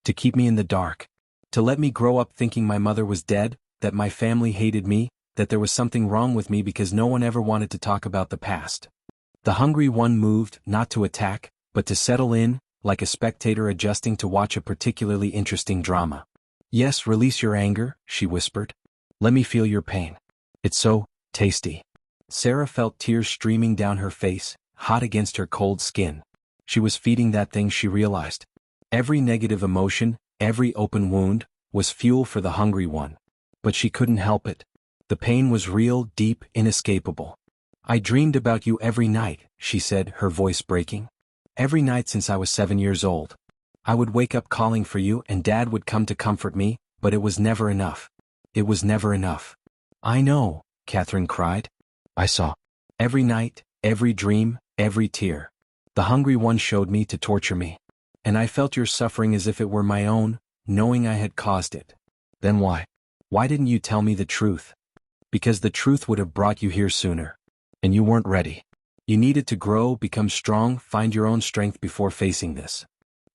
keep me in the dark. To let me grow up thinking my mother was dead, that my family hated me, that there was something wrong with me because no one ever wanted to talk about the past. The hungry one moved, not to attack, but to settle in, like a spectator adjusting to watch a particularly interesting drama. Yes, release your anger, she whispered. Let me feel your pain. It's so tasty. Sarah felt tears streaming down her face, hot against her cold skin. She was feeding that thing, she realized. Every negative emotion, every open wound, was fuel for the hungry one. But she couldn't help it. The pain was real, deep, inescapable. I dreamed about you every night, she said, her voice breaking. Every night since I was 7 years old. I would wake up calling for you and Dad would come to comfort me, but it was never enough. It was never enough. I know, Catherine cried. I saw. Every night, every dream, every tear. The hungry one showed me to torture me. And I felt your suffering as if it were my own, knowing I had caused it. Then why? Why didn't you tell me the truth? Because the truth would have brought you here sooner. And you weren't ready. You needed to grow, become strong, find your own strength before facing this.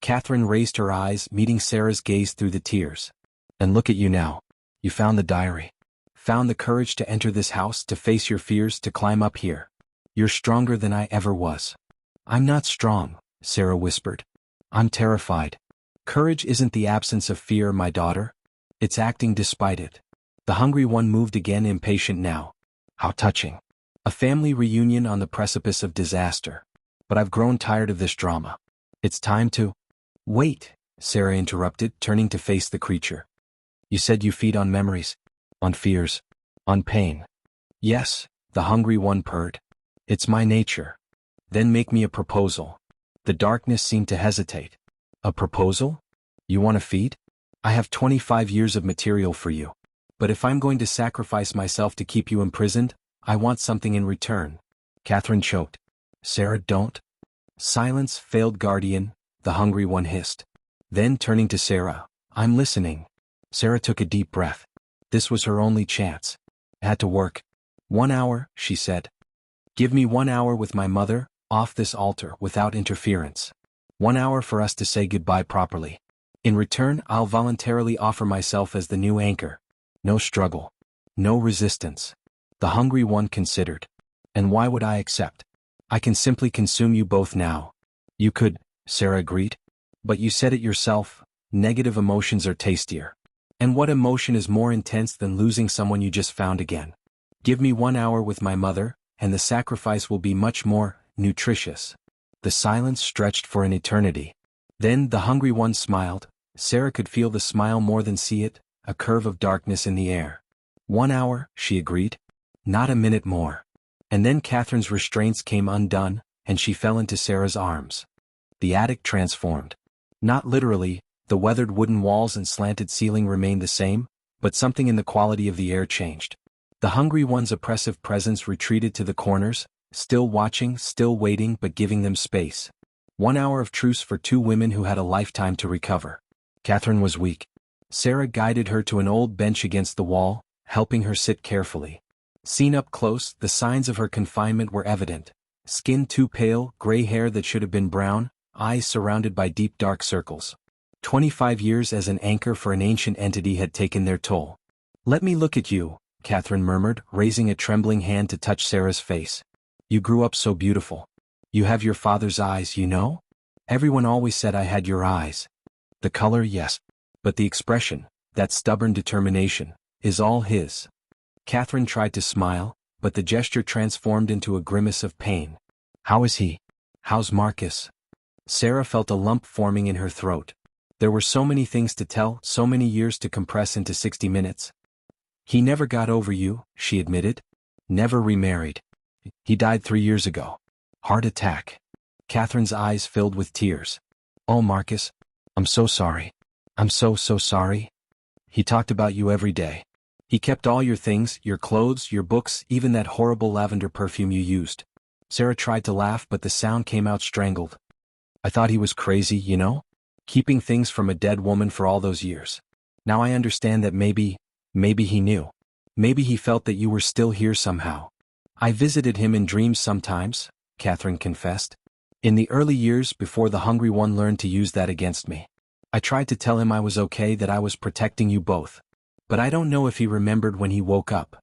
Catherine raised her eyes, meeting Sarah's gaze through the tears. And look at you now. You found the diary. Found the courage to enter this house, to face your fears, to climb up here. You're stronger than I ever was. I'm not strong, Sarah whispered. I'm terrified. Courage isn't the absence of fear, my daughter. It's acting despite it. The hungry one moved again, impatient now. How touching. A family reunion on the precipice of disaster. But I've grown tired of this drama. It's time to... Wait, Sarah interrupted, turning to face the creature. You said you feed on memories, on fears, on pain. Yes, the hungry one purred. It's my nature. Then make me a proposal. The darkness seemed to hesitate. A proposal? You want to feed? I have 25 years of material for you. But if I'm going to sacrifice myself to keep you imprisoned, I want something in return. Catherine choked. Sarah, don't. Silence, failed guardian, the hungry one hissed. Then turning to Sarah, I'm listening. Sarah took a deep breath. This was her only chance. It had to work. 1 hour, she said. Give me 1 hour with my mother, off this altar, without interference. 1 hour for us to say goodbye properly. In return, I'll voluntarily offer myself as the new anchor. No struggle. No resistance. The hungry one considered. And why would I accept? I can simply consume you both now. You could, Sarah agreed. But you said it yourself, negative emotions are tastier. And what emotion is more intense than losing someone you just found again? Give me 1 hour with my mother, and the sacrifice will be much more nutritious. The silence stretched for an eternity. Then the hungry one smiled. Sarah could feel the smile more than see it, a curve of darkness in the air. 1 hour, she agreed. Not a minute more. And then Catherine's restraints came undone, and she fell into Sarah's arms. The attic transformed. Not literally, the weathered wooden walls and slanted ceiling remained the same, but something in the quality of the air changed. The hungry one's oppressive presence retreated to the corners, still watching, still waiting, but giving them space. 1 hour of truce for two women who had a lifetime to recover. Catherine was weak. Sarah guided her to an old bench against the wall, helping her sit carefully. Seen up close, the signs of her confinement were evident. Skin too pale, gray hair that should have been brown, eyes surrounded by deep dark circles. 25 years as an anchor for an ancient entity had taken their toll. Let me look at you, Catherine murmured, raising a trembling hand to touch Sarah's face. You grew up so beautiful. You have your father's eyes, you know? Everyone always said I had your eyes. The color, yes. But the expression, that stubborn determination, is all his. Catherine tried to smile, but the gesture transformed into a grimace of pain. How is he? How's Marcus? Sarah felt a lump forming in her throat. There were so many things to tell, so many years to compress into 60 minutes. He never got over you, she admitted. Never remarried. He died 3 years ago. Heart attack. Catherine's eyes filled with tears. Oh, Marcus. I'm so sorry. I'm so sorry. He talked about you every day. He kept all your things, your clothes, your books, even that horrible lavender perfume you used. Sarah tried to laugh, but the sound came out strangled. I thought he was crazy, you know? Keeping things from a dead woman for all those years. Now I understand that maybe he knew. Maybe he felt that you were still here somehow. I visited him in dreams sometimes, Catherine confessed. In the early years before the hungry one learned to use that against me. I tried to tell him I was okay, that I was protecting you both. But I don't know if he remembered when he woke up.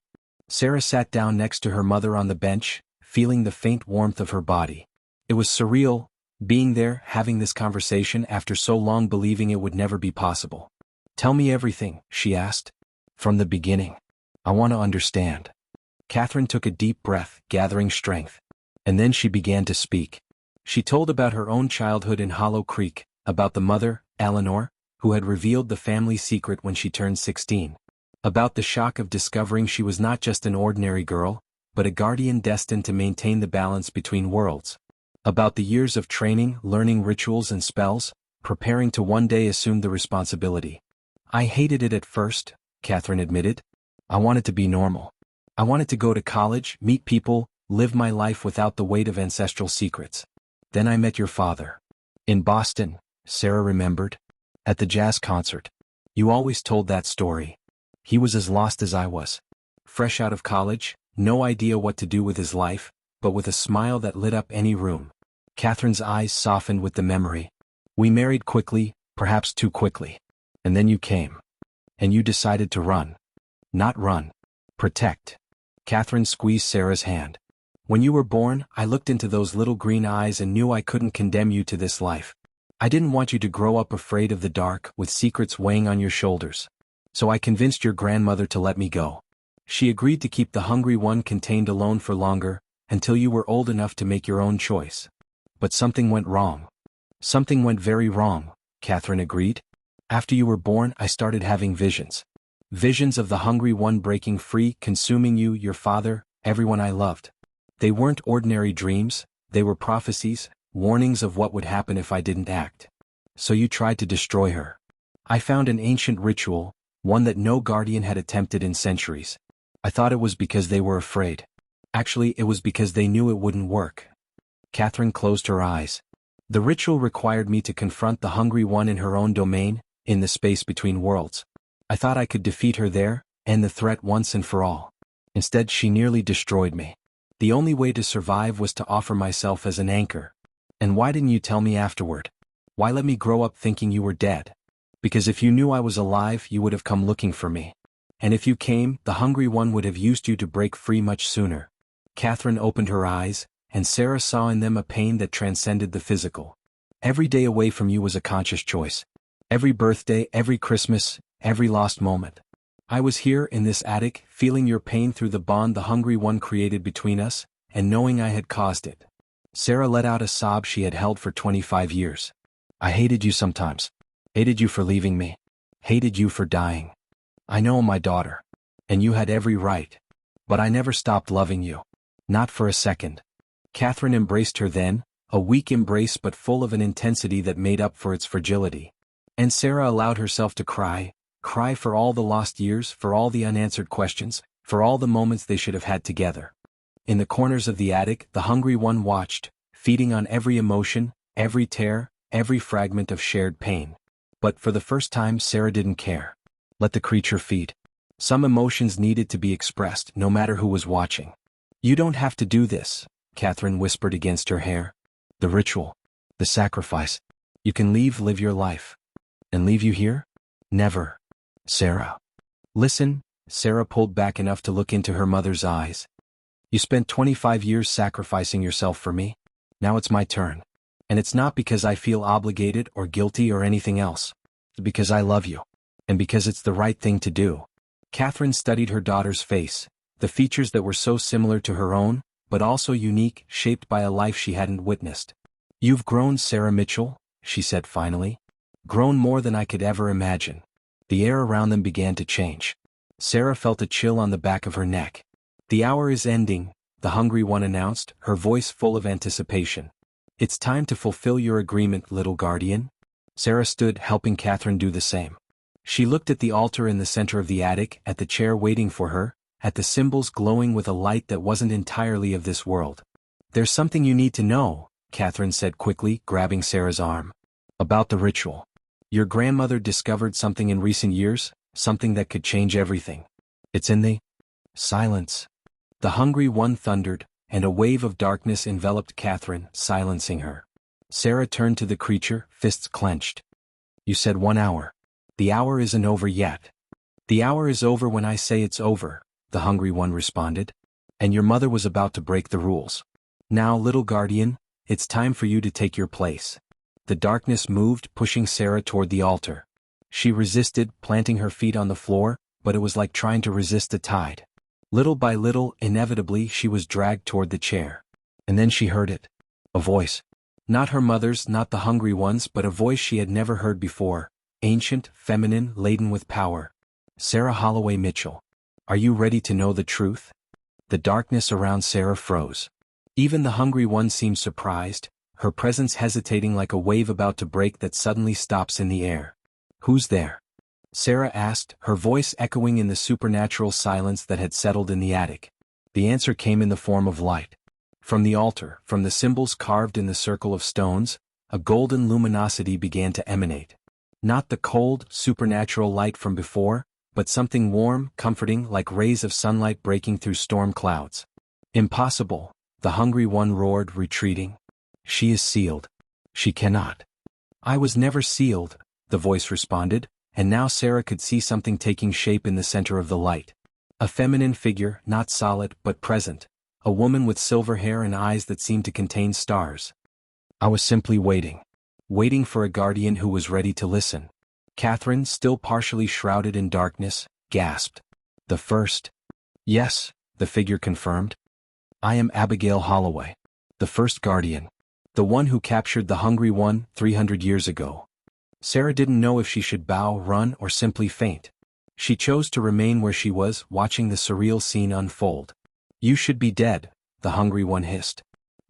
Sarah sat down next to her mother on the bench, feeling the faint warmth of her body. It was surreal, being there, having this conversation after so long, believing it would never be possible. Tell me everything, she asked. From the beginning. I want to understand. Catherine took a deep breath, gathering strength. And then she began to speak. She told about her own childhood in Hollow Creek, about the mother, Eleanor, who had revealed the family secret when she turned 16. About the shock of discovering she was not just an ordinary girl, but a guardian destined to maintain the balance between worlds. About the years of training, learning rituals and spells, preparing to one day assume the responsibility. I hated it at first, Catherine admitted. I wanted to be normal. I wanted to go to college, meet people, live my life without the weight of ancestral secrets. Then I met your father. In Boston, Sarah remembered. At the jazz concert. You always told that story. He was as lost as I was. Fresh out of college, no idea what to do with his life, but with a smile that lit up any room. Catherine's eyes softened with the memory. We married quickly, perhaps too quickly. And then you came. And you decided to run. Not run. Protect. Catherine squeezed Sarah's hand. When you were born, I looked into those little green eyes and knew I couldn't condemn you to this life. I didn't want you to grow up afraid of the dark, with secrets weighing on your shoulders. So I convinced your grandmother to let me go. She agreed to keep the hungry one contained alone for longer, until you were old enough to make your own choice. But something went wrong. Something went very wrong, Catherine agreed. After you were born, I started having visions. Visions of the hungry one breaking free, consuming you, your father, everyone I loved. They weren't ordinary dreams, they were prophecies, warnings of what would happen if I didn't act. So you tried to destroy her. I found an ancient ritual, one that no guardian had attempted in centuries. I thought it was because they were afraid. Actually, it was because they knew it wouldn't work. Catherine closed her eyes. The ritual required me to confront the hungry one in her own domain, in the space between worlds. I thought I could defeat her there, end the threat once and for all. Instead, she nearly destroyed me. The only way to survive was to offer myself as an anchor. And why didn't you tell me afterward? Why let me grow up thinking you were dead? Because if you knew I was alive, you would have come looking for me. And if you came, the hungry one would have used you to break free much sooner. Catherine opened her eyes, and Sarah saw in them a pain that transcended the physical. Every day away from you was a conscious choice. Every birthday, every Christmas, every lost moment. I was here in this attic, feeling your pain through the bond the hungry one created between us, and knowing I had caused it. Sarah let out a sob she had held for 25 years. I hated you sometimes. Hated you for leaving me. Hated you for dying. I know, my daughter. And you had every right. But I never stopped loving you. Not for a second. Catherine embraced her then, a weak embrace but full of an intensity that made up for its fragility. And Sarah allowed herself to cry for all the lost years, for all the unanswered questions, for all the moments they should have had together. In the corners of the attic, the hungry one watched, feeding on every emotion, every tear, every fragment of shared pain. But for the first time, Sarah didn't care. Let the creature feed. Some emotions needed to be expressed, no matter who was watching. You don't have to do this, Catherine whispered against her hair. The ritual. The sacrifice. You can live your life. And leave you here? Never. Sarah. Listen, Sarah pulled back enough to look into her mother's eyes. You spent 25 years sacrificing yourself for me. Now it's my turn. And it's not because I feel obligated or guilty or anything else. It's because I love you. And because it's the right thing to do. Catherine studied her daughter's face, the features that were so similar to her own, but also unique, shaped by a life she hadn't witnessed. You've grown, Sarah Mitchell, she said finally. Grown more than I could ever imagine. The air around them began to change. Sarah felt a chill on the back of her neck. The hour is ending, the hungry one announced, her voice full of anticipation. It's time to fulfill your agreement, little guardian. Sarah stood, helping Catherine do the same. She looked at the altar in the center of the attic, at the chair waiting for her, at the symbols glowing with a light that wasn't entirely of this world. There's something you need to know, Catherine said quickly, grabbing Sarah's arm. About the ritual. Your grandmother discovered something in recent years, something that could change everything. It's in the silence. The hungry one thundered, and a wave of darkness enveloped Catherine, silencing her. Sarah turned to the creature, fists clenched. You said 1 hour. The hour isn't over yet. The hour is over when I say it's over, the hungry one responded. And your mother was about to break the rules. Now, little guardian, it's time for you to take your place. The darkness moved, pushing Sarah toward the altar. She resisted, planting her feet on the floor, but it was like trying to resist the tide. Little by little, inevitably, she was dragged toward the chair. And then she heard it. A voice. Not her mother's, not the hungry one's, but a voice she had never heard before. Ancient, feminine, laden with power. Sarah Holloway Mitchell. Are you ready to know the truth? The darkness around Sarah froze. Even the hungry one seemed surprised, her presence hesitating like a wave about to break that suddenly stops in the air. Who's there? Sarah asked, her voice echoing in the supernatural silence that had settled in the attic. The answer came in the form of light. From the altar, from the symbols carved in the circle of stones, a golden luminosity began to emanate. Not the cold, supernatural light from before, but something warm, comforting, like rays of sunlight breaking through storm clouds. Impossible, the hungry one roared, retreating. She is sealed. She cannot. I was never sealed, the voice responded, and now Sarah could see something taking shape in the center of the light. A feminine figure, not solid but present. A woman with silver hair and eyes that seemed to contain stars. I was simply waiting. Waiting for a guardian who was ready to listen. Catherine, still partially shrouded in darkness, gasped. The first? Yes, the figure confirmed. I am Abigail Holloway. The first guardian. The one who captured the Hungry One 300 years ago. Sarah didn't know if she should bow, run, or simply faint. She chose to remain where she was, watching the surreal scene unfold. You should be dead, the Hungry One hissed.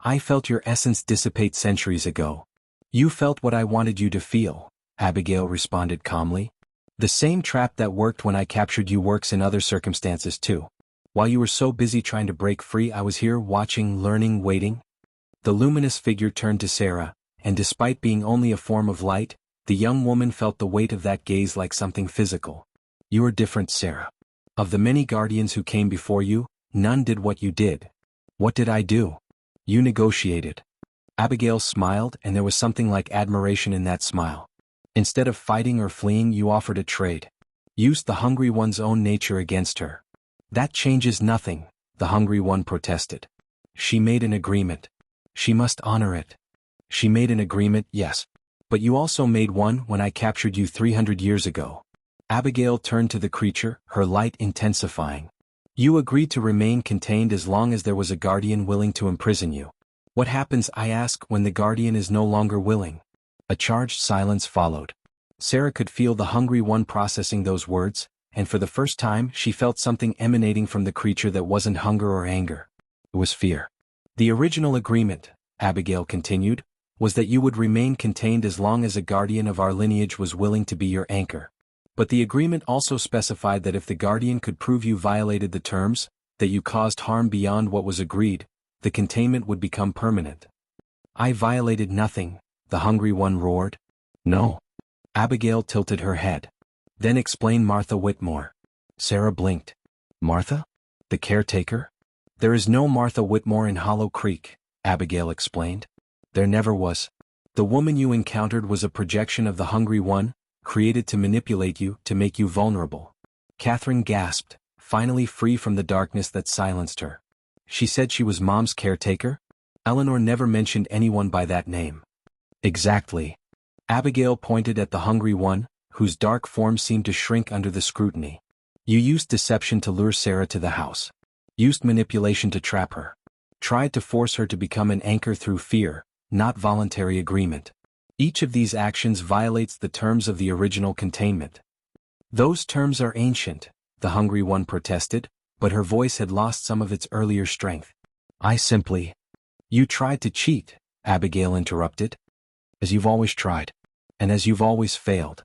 I felt your essence dissipate centuries ago. You felt what I wanted you to feel, Abigail responded calmly. The same trap that worked when I captured you works in other circumstances too. While you were so busy trying to break free, I was here watching, learning, waiting. The luminous figure turned to Sarah, and despite being only a form of light, the young woman felt the weight of that gaze like something physical. You are different, Sarah. Of the many guardians who came before you, none did what you did. What did I do? You negotiated. Abigail smiled, and there was something like admiration in that smile. Instead of fighting or fleeing, you offered a trade. Used the Hungry One's own nature against her. That changes nothing, the Hungry One protested. She made an agreement. She must honor it. She made an agreement, yes. But you also made one when I captured you 300 years ago. Abigail turned to the creature, her light intensifying. You agreed to remain contained as long as there was a guardian willing to imprison you. What happens, I ask, when the guardian is no longer willing? A charged silence followed. Sarah could feel the Hungry One processing those words, and for the first time she felt something emanating from the creature that wasn't hunger or anger. It was fear. The original agreement, Abigail continued, was that you would remain contained as long as a guardian of our lineage was willing to be your anchor. But the agreement also specified that if the guardian could prove you violated the terms, that you caused harm beyond what was agreed, the containment would become permanent. I violated nothing, the Hungry One roared. No. Abigail tilted her head. Then explain Martha Whitmore. Sarah blinked. Martha? The caretaker? There is no Martha Whitmore in Hollow Creek, Abigail explained. There never was. The woman you encountered was a projection of the Hungry One, created to manipulate you, to make you vulnerable. Catherine gasped, finally free from the darkness that silenced her. She said she was Mom's caretaker? Eleanor never mentioned anyone by that name. Exactly. Abigail pointed at the Hungry One, whose dark form seemed to shrink under the scrutiny. You used deception to lure Sarah to the house. Used manipulation to trap her. Tried to force her to become an anchor through fear, not voluntary agreement. Each of these actions violates the terms of the original containment. Those terms are ancient, the Hungry One protested, but her voice had lost some of its earlier strength. I simply... You tried to cheat, Abigail interrupted. As you've always tried. And as you've always failed.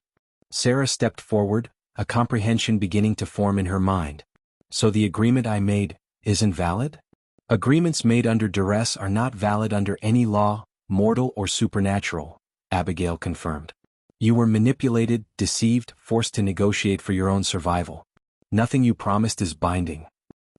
Sarah stepped forward, a comprehension beginning to form in her mind. So the agreement I made isn't valid? Agreements made under duress are not valid under any law, mortal or supernatural, Abigail confirmed. You were manipulated, deceived, forced to negotiate for your own survival. Nothing you promised is binding.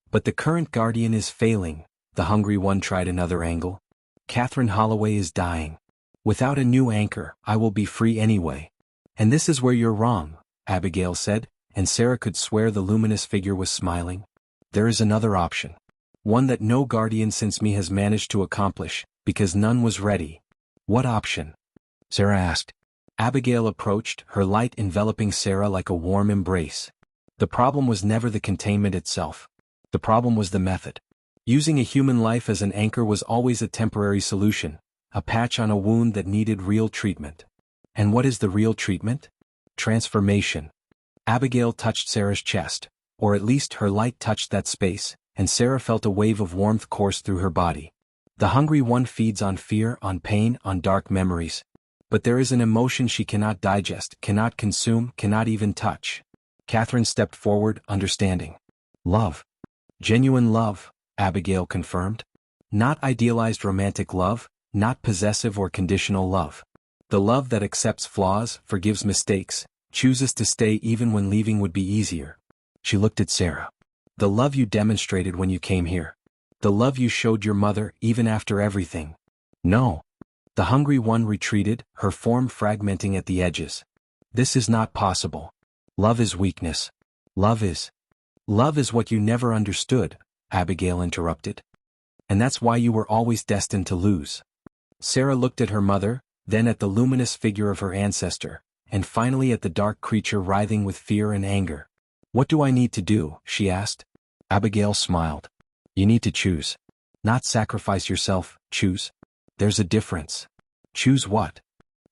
But the current guardian is failing, the Hungry One tried another angle. Catherine Holloway is dying. Without a new anchor, I will be free anyway. And this is where you're wrong, Abigail said, and Sarah could swear the luminous figure was smiling. There is another option. One that no guardian since me has managed to accomplish, because none was ready. What option? Sarah asked. Abigail approached, her light enveloping Sarah like a warm embrace. The problem was never the containment itself. The problem was the method. Using a human life as an anchor was always a temporary solution, a patch on a wound that needed real treatment. And what is the real treatment? Transformation. Abigail touched Sarah's chest, or at least her light touched that space, and Sarah felt a wave of warmth course through her body. The Hungry One feeds on fear, on pain, on dark memories. But there is an emotion she cannot digest, cannot consume, cannot even touch. Catherine stepped forward, understanding. Love. Genuine love, Abigail confirmed. Not idealized romantic love, not possessive or conditional love. The love that accepts flaws, forgives mistakes, chooses to stay even when leaving would be easier. She looked at Sarah. The love you demonstrated when you came here. The love you showed your mother even after everything. No. The hungry one retreated, her form fragmenting at the edges. This is not possible. Love is weakness. Love is what you never understood, Abigail interrupted. And that's why you were always destined to lose. Sarah looked at her mother, then at the luminous figure of her ancestor, and finally at the dark creature writhing with fear and anger. What do I need to do? She asked. Abigail smiled. You need to choose. Not sacrifice yourself, choose. There's a difference. Choose what?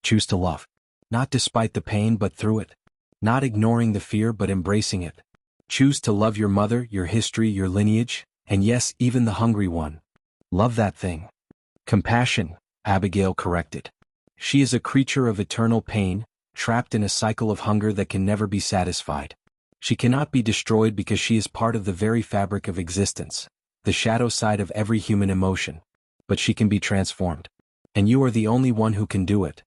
Choose to love. Not despite the pain but through it. Not ignoring the fear but embracing it. Choose to love your mother, your history, your lineage, and yes, even the hungry one. Love that thing. Compassion, Abigail corrected. She is a creature of eternal pain, trapped in a cycle of hunger that can never be satisfied. She cannot be destroyed because she is part of the very fabric of existence, the shadow side of every human emotion. But she can be transformed. And you are the only one who can do it.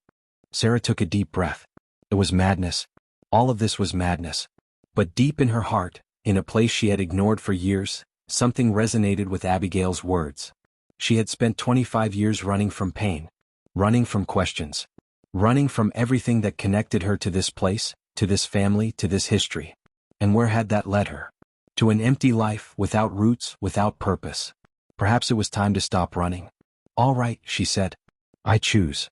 Sarah took a deep breath. It was madness. All of this was madness. But deep in her heart, in a place she had ignored for years, something resonated with Abigail's words. She had spent 25 years running from pain, running from questions, running from everything that connected her to this place, to this family, to this history. And where had that led her? To an empty life, without roots, without purpose. Perhaps it was time to stop running. All right, she said. I choose.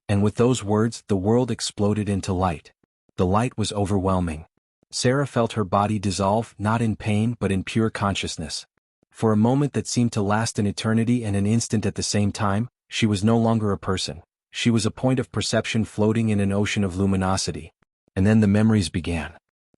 And with those words, the world exploded into light. The light was overwhelming. Sarah felt her body dissolve, not in pain but in pure consciousness. For a moment that seemed to last an eternity and an instant at the same time, she was no longer a person. She was a point of perception floating in an ocean of luminosity. And then the memories began.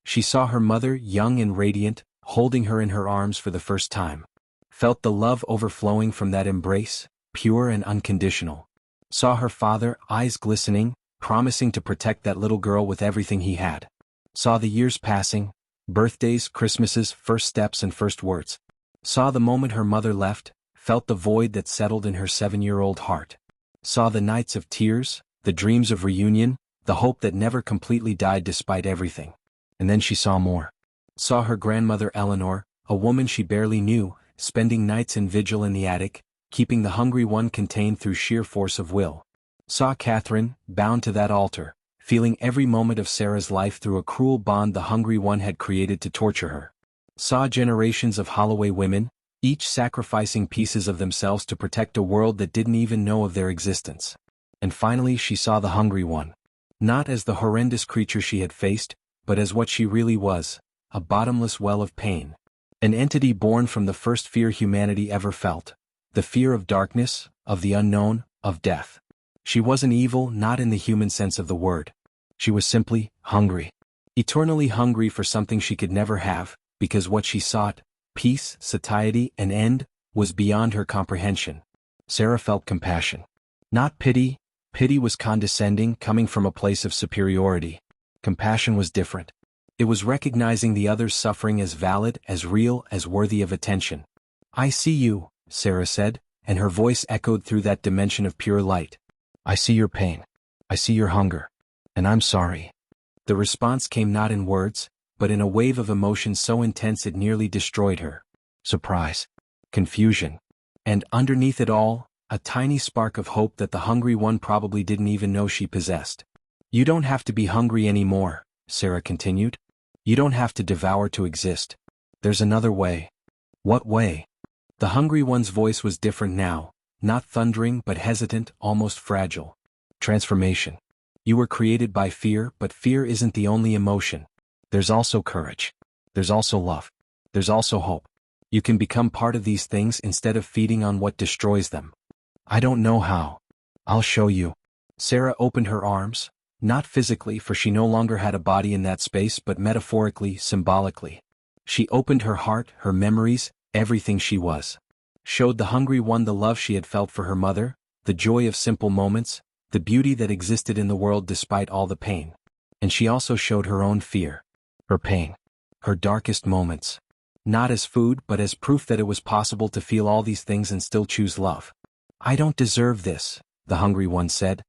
She saw her mother, young and radiant, holding her in her arms for the first time. Felt the love overflowing from that embrace, pure and unconditional. Saw her father, eyes glistening, promising to protect that little girl with everything he had. Saw the years passing, birthdays, Christmases, first steps and first words. Saw the moment her mother left, felt the void that settled in her 7-year-old heart. Saw the nights of tears, the dreams of reunion, the hope that never completely died despite everything. And then she saw more. Saw her grandmother Eleanor, a woman she barely knew, spending nights in vigil in the attic, keeping the hungry one contained through sheer force of will. Saw Catherine, bound to that altar, feeling every moment of Sarah's life through a cruel bond the hungry one had created to torture her. Saw generations of Holloway women, each sacrificing pieces of themselves to protect a world that didn't even know of their existence. And finally she saw the hungry one. Not as the horrendous creature she had faced, but as what she really was, a bottomless well of pain. An entity born from the first fear humanity ever felt. The fear of darkness, of the unknown, of death. She wasn't evil, not in the human sense of the word. She was simply hungry. Eternally hungry for something she could never have, because what she sought, peace, satiety, and end, was beyond her comprehension. Sarah felt compassion. Not pity. Pity was condescending, coming from a place of superiority. Compassion was different. It was recognizing the other's suffering as valid, as real, as worthy of attention. I see you, Sarah said, and her voice echoed through that dimension of pure light. I see your pain. I see your hunger. And I'm sorry. The response came not in words, but in a wave of emotion so intense it nearly destroyed her. Surprise. Confusion. And underneath it all, a tiny spark of hope that the hungry one probably didn't even know she possessed. You don't have to be hungry anymore, Sarah continued. You don't have to devour to exist. There's another way. What way? The hungry one's voice was different now, not thundering but hesitant, almost fragile. Transformation. You were created by fear, but fear isn't the only emotion. There's also courage. There's also love. There's also hope. You can become part of these things instead of feeding on what destroys them. I don't know how. I'll show you. Sarah opened her arms, not physically for she no longer had a body in that space but metaphorically, symbolically. She opened her heart, her memories, everything she was. Showed the hungry one the love she had felt for her mother, the joy of simple moments, the beauty that existed in the world despite all the pain. And she also showed her own fear. Her pain. Her darkest moments. Not as food but as proof that it was possible to feel all these things and still choose love. I don't deserve this, the hungry one said.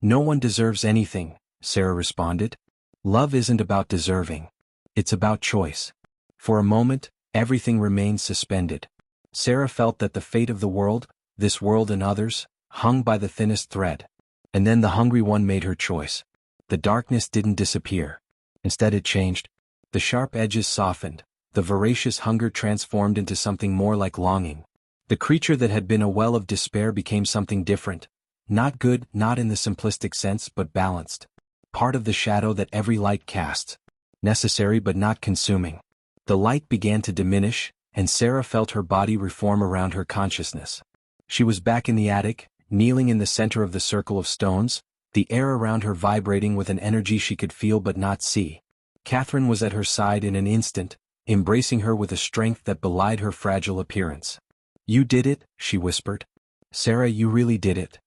No one deserves anything, Sarah responded. Love isn't about deserving. It's about choice. For a moment, everything remained suspended. Sarah felt that the fate of the world, this world and others, hung by the thinnest thread. And then the hungry one made her choice. The darkness didn't disappear. Instead it changed. The sharp edges softened. The voracious hunger transformed into something more like longing. The creature that had been a well of despair became something different. Not good, not in the simplistic sense, but balanced. Part of the shadow that every light casts. Necessary but not consuming. The light began to diminish, and Sarah felt her body reform around her consciousness. She was back in the attic, kneeling in the center of the circle of stones, the air around her vibrating with an energy she could feel but not see. Catherine was at her side in an instant, embracing her with a strength that belied her fragile appearance. "You did it," she whispered. "Sarah, you really did it."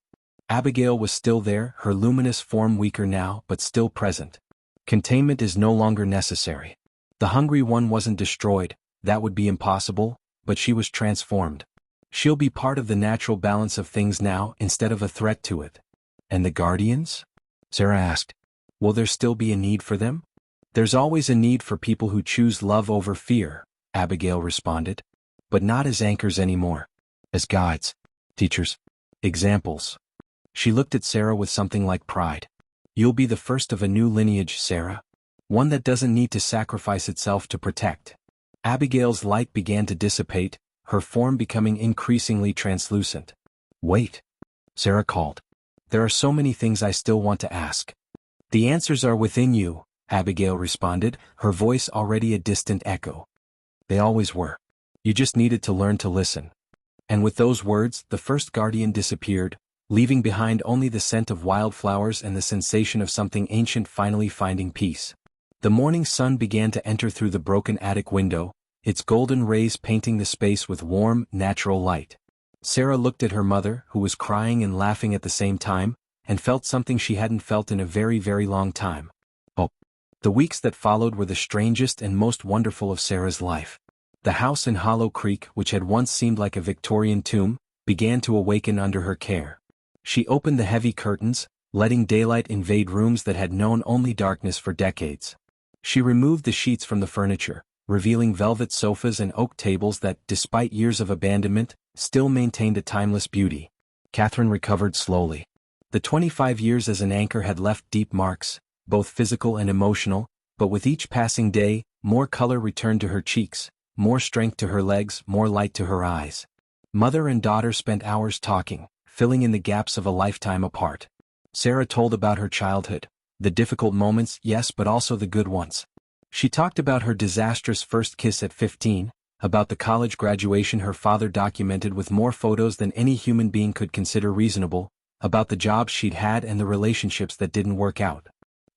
Abigail was still there, her luminous form weaker now, but still present. Containment is no longer necessary. The hungry one wasn't destroyed, that would be impossible, but she was transformed. She'll be part of the natural balance of things now instead of a threat to it. "And the guardians?" Sarah asked. "Will there still be a need for them?" "There's always a need for people who choose love over fear," Abigail responded. "But not as anchors anymore. As guides, teachers, examples." She looked at Sarah with something like pride. "You'll be the first of a new lineage, Sarah. One that doesn't need to sacrifice itself to protect." Abigail's light began to dissipate, her form becoming increasingly translucent. "Wait," Sarah called. "There are so many things I still want to ask." "The answers are within you," Abigail responded, her voice already a distant echo. "They always were. You just needed to learn to listen." And with those words, the first guardian disappeared, leaving behind only the scent of wildflowers and the sensation of something ancient finally finding peace. The morning sun began to enter through the broken attic window, its golden rays painting the space with warm, natural light. Sarah looked at her mother, who was crying and laughing at the same time, and felt something she hadn't felt in a very, very long time. Hope. The weeks that followed were the strangest and most wonderful of Sarah's life. The house in Hollow Creek, which had once seemed like a Victorian tomb, began to awaken under her care. She opened the heavy curtains, letting daylight invade rooms that had known only darkness for decades. She removed the sheets from the furniture, revealing velvet sofas and oak tables that, despite years of abandonment, still maintained a timeless beauty. Catherine recovered slowly. The 25 years as an anchor had left deep marks, both physical and emotional, but with each passing day, more color returned to her cheeks, more strength to her legs, more light to her eyes. Mother and daughter spent hours talking, filling in the gaps of a lifetime apart. Sarah told about her childhood, the difficult moments, yes, but also the good ones. She talked about her disastrous first kiss at 15, about the college graduation her father documented with more photos than any human being could consider reasonable, about the jobs she'd had and the relationships that didn't work out.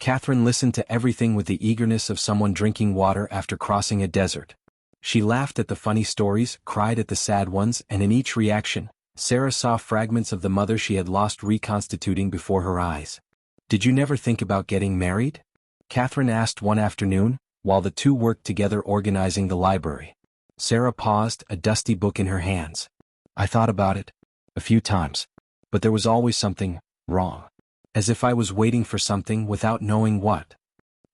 Catherine listened to everything with the eagerness of someone drinking water after crossing a desert. She laughed at the funny stories, cried at the sad ones, and in each reaction, Sarah saw fragments of the mother she had lost reconstituting before her eyes. "Did you never think about getting married?" Catherine asked one afternoon, while the two worked together organizing the library. Sarah paused, a dusty book in her hands. "I thought about it. A few times. But there was always something wrong. As if I was waiting for something without knowing what."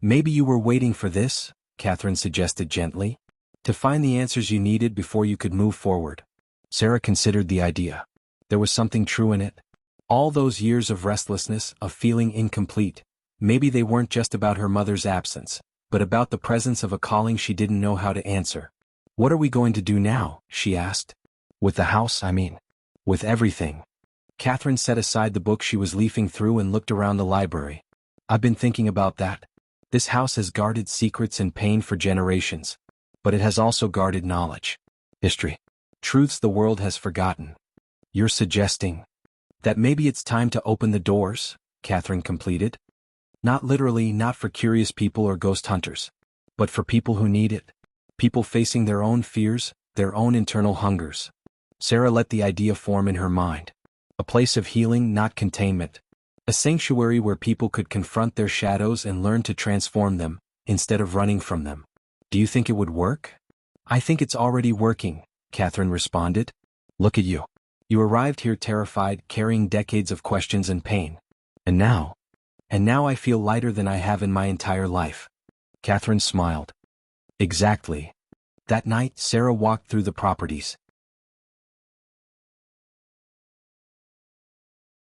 "Maybe you were waiting for this," Catherine suggested gently. "To find the answers you needed before you could move forward." Sarah considered the idea. There was something true in it. All those years of restlessness, of feeling incomplete, maybe they weren't just about her mother's absence, but about the presence of a calling she didn't know how to answer. "What are we going to do now?" she asked. "With the house, I mean. With everything." Catherine set aside the book she was leafing through and looked around the library. "I've been thinking about that. This house has guarded secrets and pain for generations. But it has also guarded knowledge. History. Truths the world has forgotten. You're suggesting that maybe it's time to open the doors," Catherine completed. "Not literally, not for curious people or ghost hunters. But for people who need it. People facing their own fears, their own internal hungers." Sarah let the idea form in her mind. A place of healing, not containment. A sanctuary where people could confront their shadows and learn to transform them, instead of running from them. "Do you think it would work?" "I think it's already working," Catherine responded. "Look at you. You arrived here terrified, carrying decades of questions and pain. And now I feel lighter than I have in my entire life." Catherine smiled. "Exactly." That night, Sarah walked through the properties,